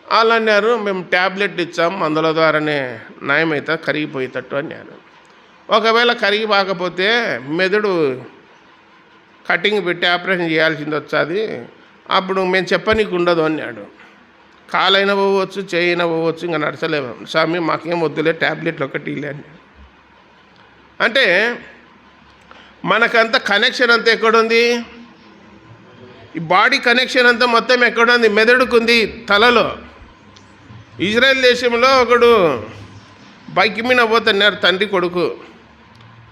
వాళ్ళు అన్నారు, మేము ట్యాబ్లెట్ ఇచ్చాం, మందుల ద్వారానే నయమైతే కరిగిపోయేటట్టు అన్నారు. ఒకవేళ కరిగిపోకపోతే మెదడు కటింగ్ పెట్టి ఆపరేషన్ చేయాల్సింది వచ్చాది, అప్పుడు మేము చెప్పనీకు ఉండదు అన్నాడు. కాలైనా పోవచ్చు, చేయైనా పోవచ్చు, ఇంకా నడచలేము స్వామి, మాకేం వద్దులే, ట్యాబ్లెట్లు ఒకటి అన్నాడు. అంటే మనకంత కనెక్షన్ అంతా ఎక్కడుంది? ఈ బాడీ కనెక్షన్ అంతా మొత్తం ఎక్కడుంది? మెదడుకుంది, తలలో. ఇజ్రాయెల్ దేశంలో ఒకడు బైక్ మీద పోతున్నారు, తండ్రి కొడుకు.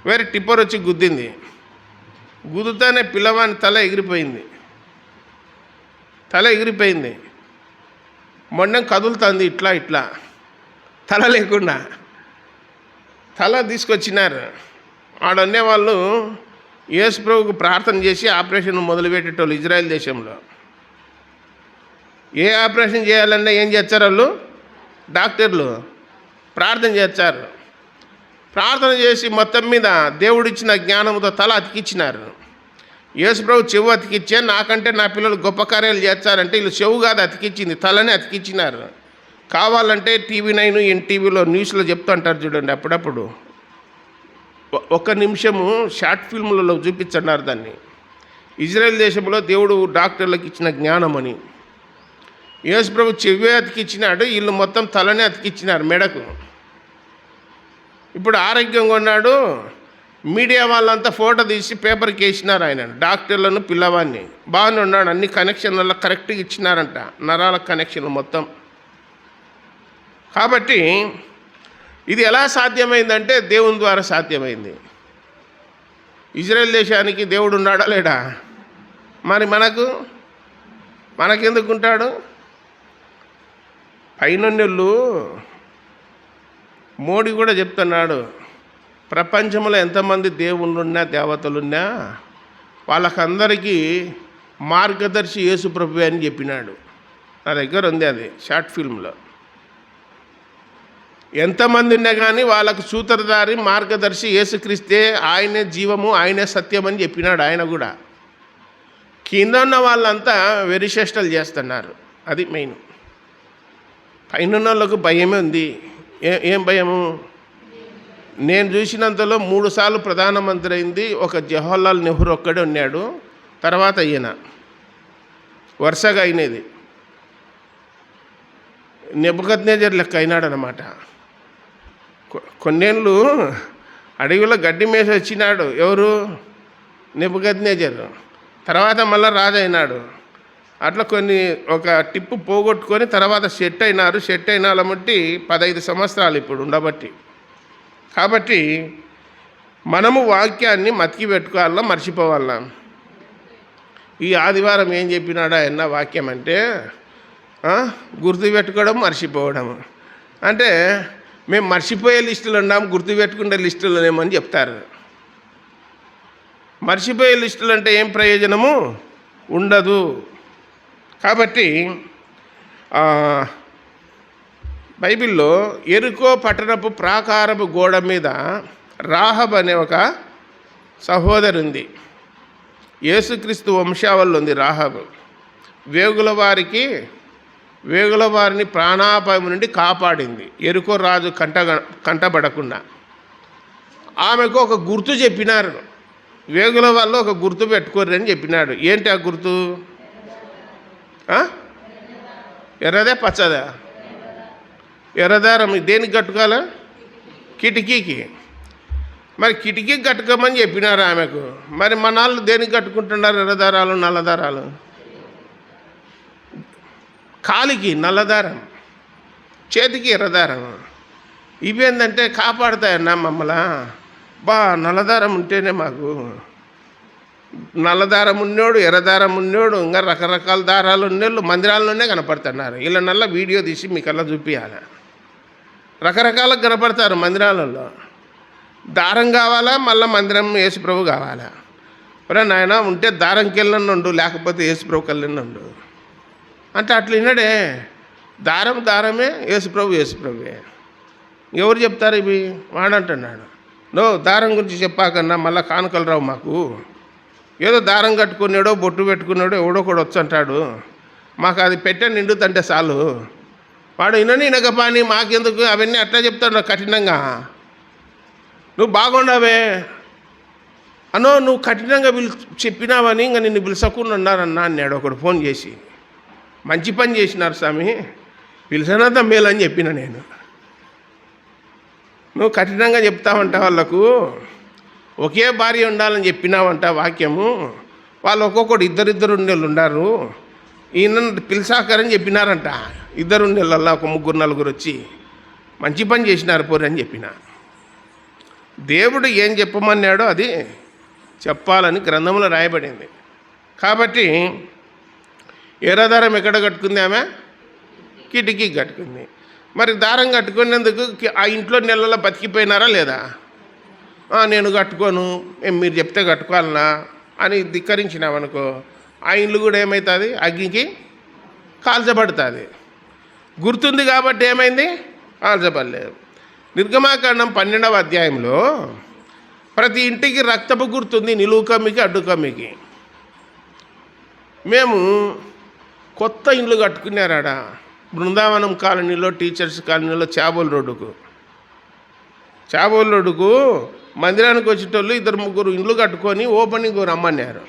వేరే టిప్పర్ వచ్చి గుద్దింది. గుద్దుతానే పిల్లవాని తల ఎగిరిపోయింది. మొండం కదులుతుంది ఇట్లా ఇట్లా, తల లేకుండా. తల తీసుకొచ్చినారు. ఆడన్నే వాళ్ళు యేసు ప్రభువుకు ప్రార్థన చేసి ఆపరేషన్ మొదలుపెట్టేటోళ్ళు ఇజ్రాయెల్ దేశంలో. ఏ ఆపరేషన్ చేయాలన్నా ఏం చేస్తారు వాళ్ళు? డాక్టర్లు ప్రార్థన చేస్తారు. ప్రార్థన చేసి మొత్తం మీద దేవుడిచ్చిన జ్ఞానంతో తల అతికిచ్చినారు. యేసు ప్రభు చెవు అతికిచ్చే, నాకంటే నా పిల్లలు గొప్ప కార్యాలు చేస్తారంటే వీళ్ళు చెవు కాదు అతికిచ్చింది, తలని అతికిచ్చినారు. కావాలంటే TV9 NTVలో న్యూస్లో చెప్తుంటారు చూడండి, అప్పుడప్పుడు 1 నిమిషము షార్ట్ ఫిల్మ్లలో చూపించన్నారు దాన్ని. ఇజ్రాయెల్ దేశంలో దేవుడు డాక్టర్లకు ఇచ్చిన జ్ఞానం అని. యేసు ప్రభు చెవే అతికిచ్చినాడు, వీళ్ళు మొత్తం తలనే అతికిచ్చినారు మెడకు. ఇప్పుడు ఆరోగ్యంగా ఉన్నాడు. మీడియా వాళ్ళంతా ఫోటో తీసి పేపర్కి వేసినారు ఆయన, డాక్టర్లను పిల్లవాడిని. బాగానే ఉన్నాడు, అన్ని కనెక్షన్లలో కరెక్ట్గా ఇచ్చినారంట, నరాల కనెక్షన్లు మొత్తం. కాబట్టి ఇది ఎలా సాధ్యమైందంటే దేవుని ద్వారా సాధ్యమైంది. ఇజ్రాయెల్ దేశానికి దేవుడు ఉన్నాడా లేడా? మరి మనకెందుకుంటాడు? పైనొన్నెళ్ళు మోడీ కూడా చెప్తున్నాడు, ప్రపంచంలో ఎంతమంది దేవుళ్ళున్నా దేవతలున్నా వాళ్ళకందరికీ మార్గదర్శి యేసు ప్రభువే అని చెప్పినాడు. నా దగ్గర ఉంది అది షార్ట్ ఫిల్మ్లో. ఎంతమంది ఉన్నా కానీ వాళ్ళకు సూత్రధారి మార్గదర్శి యేసుక్రీస్తే, ఆయనే జీవము, ఆయనే సత్యం అని చెప్పినాడు ఆయన కూడా. కింద ఉన్న వాళ్ళంతా వెరిచేష్టలు చేస్తున్నారు, అది మెయిన్. పైన వాళ్ళకు భయమే ఉంది. ఏం భయము? నేను చూసినంతలో 3 సార్లు ప్రధానమంత్రి అయింది ఒక జవహర్లాల్ నెహ్రూ ఒక్కడే ఉన్నాడు, తర్వాత ఈయన వరుసగా అయినది. నెబుకద్నెజర్ లెక్క అయినాడనమాట. కొన్నేళ్ళు అడవిలో గడ్డి మేసి వచ్చినాడు ఎవరు? నెబుకద్నెజర్. తర్వాత మళ్ళీ రాజు అయినాడు. అట్లా ఒక టిప్పు పోగొట్టుకొని తర్వాత సెట్ అయినారు. సెట్ అయిన వాళ్ళ 15 సంవత్సరాలు ఇప్పుడు ఉండబట్టి. కాబట్టి మనము వాక్యాన్ని మతికి పెట్టుకోవాలా, మర్చిపోవాలా. ఈ ఆదివారం ఏం చెప్పినాడు ఆయన వాక్యం అంటే, గుర్తుపెట్టుకోవడం, మర్చిపోవడం. అంటే మేము మర్చిపోయే లిస్టులు ఉన్నాము, గుర్తుపెట్టుకునే లిస్టులు లేమని చెప్తారు. మర్చిపోయే లిస్టులు అంటే ఏం ప్రయోజనము ఉండదు. కాబట్టి బైబిల్లో ఎరుకో పట్టణపు ప్రాకారపు గోడ మీద రాహబ్ అనే ఒక సహోదరి ఉంది. యేసుక్రీస్తు వంశావళి ఉంది రాహబ్. వేగుల వారిని ప్రాణాపాయం నుండి కాపాడింది, ఎరుకో రాజు కంటబడకుండా. ఆమెకు ఒక గుర్తు చెప్పినారు, వేగుల వాళ్ళు ఒక గుర్తు పెట్టుకోర్రు అని చెప్పినాడు. ఏంటి ఆ గుర్తు? ఎర్రదే పచ్చదా? ఎర్రదారం దేనికి కట్టుకోవాలా? కిటికీకి. మరి కిటికీకి కట్టుకోమని చెప్పినారు ఆమెకు. మరి మన వాళ్ళు దేనికి కట్టుకుంటున్నారు ఎర్రదారాలు, నల్లదారాలు? కాలికి నల్లదారం, చేతికి ఎర్రదారం. ఇవేందంటే కాపాడుతాయన్నా మమ్మల్ని. నల్లదారం ఉంటేనే మాకు. నల్లదారం ఉన్నోడు, ఎర్రదారం ఉన్నోడు, ఇంకా రకరకాల దారాలు ఉన్నోళ్ళు మందిరాల్లోనే కనపడుతున్నారు. ఇలా నల్ల వీడియో తీసి మీకల్లా చూపించాలి. రకరకాలకు కనపడతారు మందిరాలలో. దారం కావాలా, మళ్ళీ మందిరం యేసుప్రభు కావాలా? ఒరే నాయన, ఉంటే దారంకి వెళ్ళినండు, లేకపోతే యేసుప్రభుకి వెళ్ళినండు. అంటే అట్లా విన్నాడే, దారం దారమే, యేసుప్రభువే. ఎవరు చెప్తారు ఇవి? వాడంటున్నాడు, నో దారం గురించి చెప్పాకన్నా మళ్ళీ కానుకలు రావు మాకు. ఏదో దారం కట్టుకున్నాడో బొట్టు పెట్టుకున్నాడో ఎవడో కూడా వచ్చంటాడు, మాకు అది పెట్టే నిండుతంటే చాలు. వాడు ఇనగపాని మాకెందుకు అవన్నీ అట్లా చెప్తాడు కఠినంగా. నువ్వు బాగుండవే అనో, నువ్వు కఠినంగా చెప్పినావని ఇంకా నిన్ను పిలుచకుండా ఉన్నారన్నా అన్నాడు ఒకడు ఫోన్ చేసి. మంచి పని చేసినారు స్వామి, పిలిచినంత మేలని చెప్పిన నేను. నువ్వు కఠినంగా చెప్తావంట వాళ్ళకు, ఒకే భార్య ఉండాలని చెప్పినావంట వాక్యము, వాళ్ళు ఒక్కొక్కడు ఇద్దరు ఉండేళ్ళు ఉన్నారు, ఈయన పిలిచాకరని చెప్పినారంట. ఇద్దరు ఉండేళ్ళల్లా ఒక 3-4 వచ్చి మంచి పని చేసినారు పోరు అని చెప్పిన. దేవుడు ఏం చెప్పమన్నాడో అది చెప్పాలని గ్రంథంలో రాయబడింది. కాబట్టి ఎర్రదారం ఎక్కడ కట్టుకుంది? ఆమె కిటికీకి కట్టుకుంది. మరి దారం కట్టుకునేందుకు ఆ ఇంట్లో నెలలో బతికిపోయినారా లేదా? నేను కట్టుకోను, మీరు చెప్తే కట్టుకోవాలనా అని ధిక్కరించినామనుకో, ఆ ఇల్లు కూడా ఏమవుతుంది? అగ్నికి కాల్చబడుతుంది. గుర్తుంది కాబట్టి ఏమైంది? కాల్చబడలేదు. నిర్గమాకాండం 12వ అధ్యాయంలో ప్రతి ఇంటికి రక్తపు గుర్తుంది, నిలువు కమ్మికి అడ్డు కమ్మికి. మేము కొత్త ఇండ్లు కట్టుకున్నారాడ బృందావనం కాలనీలో, టీచర్స్ కాలనీలో, చాబోల్ రోడ్డుకు మందిరానికి వచ్చేటోళ్ళు 2-3 ఇండ్లు కట్టుకొని ఓపెనింగ్ రమ్మన్నారు.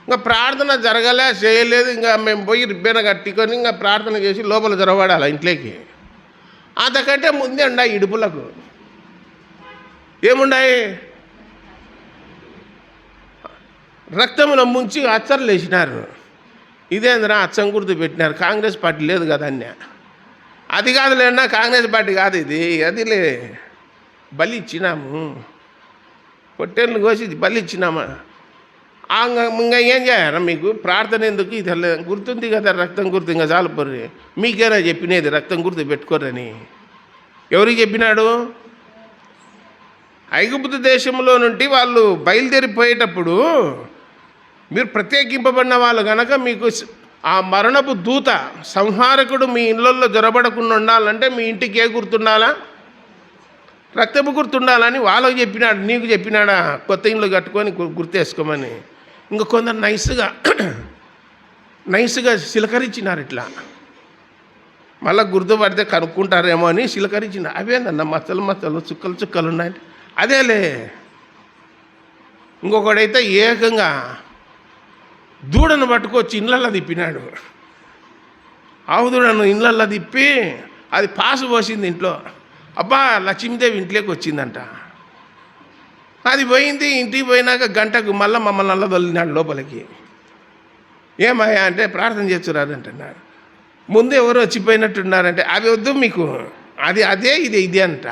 ఇంకా ప్రార్థన జరగలే, చేయలేదు. ఇంకా మేము పోయి రిబ్బెన కట్టుకొని ఇంకా ప్రార్థన చేసి లోపల జరగబడాలి ఇంట్లోకి. అంతకంటే ముందే ఉండాయి ఇడుపులకు. ఏముండాయి? రక్తములో ముంచి అచ్చర్లు వేసినారు. ఇదేంద్రా అచ్చం గుర్తు పెట్టినారు, కాంగ్రెస్ పార్టీ లేదు కదా అన్న. అది కాదులేనా, కాంగ్రెస్ పార్టీ కాదు ఇది, అదిలే బలి ఇచ్చినాము, పొట్టేళ్ళు కోసి బలి ఇచ్చినామా. ఇంకా ఏం చేయారా మీకు? ప్రార్థన ఎందుకు? ఇది గుర్తుంది కదా, రక్తం గుర్తు, ఇంకా చాలు పొర్రి. మీకేనా చెప్పినది రక్తం గుర్తు పెట్టుకోరని? ఎవరికి చెప్పినాడు? ఐగుప్తు దేశంలో నుండి వాళ్ళు బయలుదేరిపోయేటప్పుడు మీరు ప్రత్యేకింపబడిన వాళ్ళు కనుక మీకు ఆ మరణపు దూత సంహారకుడు మీ ఇళ్ళల్లో జొరబడకుండా ఉండాలంటే మీ ఇంటికి ఏ గుర్తుండాలా? రక్తపు గుర్తుండాలని వాళ్ళకి చెప్పినాడు. నీకు చెప్పినాడా కొత్త ఇండ్లు కట్టుకొని గుర్తేసుకోమని? ఇంకా కొందరు నైస్గా సిలకరించినారు. ఇట్లా మళ్ళీ గుర్తుపడితే కనుక్కుంటారేమో అని సిలకరించిన. అవేందన్న మచ్చలు చుక్కలు ఉన్నాయంటే అదేలే. ఇంకొకడైతే ఏకంగా దూడను పట్టుకొచ్చి ఇళ్ళల్లో తిప్పినాడు. ఆవు దూడను ఇళ్ళల్లో తిప్పి అది పాసు పోసింది ఇంట్లో. అబ్బా లక్ష్మీదేవి ఇంట్లోకి వచ్చిందంట. అది పోయింది. ఇంటికి పోయినాక గంటకు మమ్మల్ని అల్ల తొలినాడు లోపలికి. ఏమయ్యా అంటే ప్రార్థన చేస్తున్నారు అంటున్నారు. ముందు ఎవరు వచ్చిపోయినట్టున్నారంటే అవి వద్దు మీకు, అదే ఇది అంట.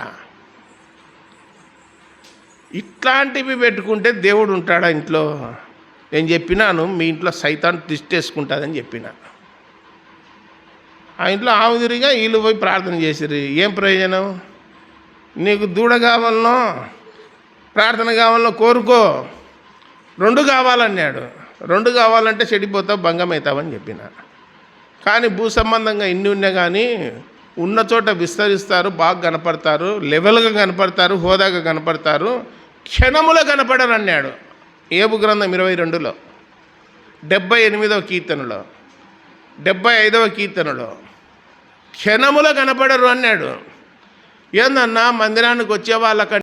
ఇట్లాంటివి పెట్టుకుంటే దేవుడు ఉంటాడా ఇంట్లో? నేను చెప్పినాను మీ ఇంట్లో సైతాన్ ట్విస్ట్ వేసుకుంటుందని చెప్పిన. ఆ ఇంట్లో ఆవుదిరిగా వీళ్ళు పోయి ప్రార్థన చేసిర్రు. ఏం ప్రయోజనం? నీకు దూడ కావాలనో ప్రార్థన కావాలనో కోరుకో, 2 కావాలన్నాడు. 2 కావాలంటే చెడిపోతావు, భంగమవుతావని చెప్పిన. కానీ భూ సంబంధంగా ఇన్ని ఉన్నా కానీ ఉన్న చోట విస్తరిస్తారు, బాగా కనపడతారు, లెవెల్గా కనపడతారు, హోదాగా కనపడతారు, క్షణములో కనపడరు అన్నాడు. ఏబు గ్రంథం 22లో 78వ కీర్తనలో 75వ కీర్తనలో క్షణములో కనపడరు అన్నాడు. ఏందన్నా మందిరానికి వచ్చే వాళ్ళకంటే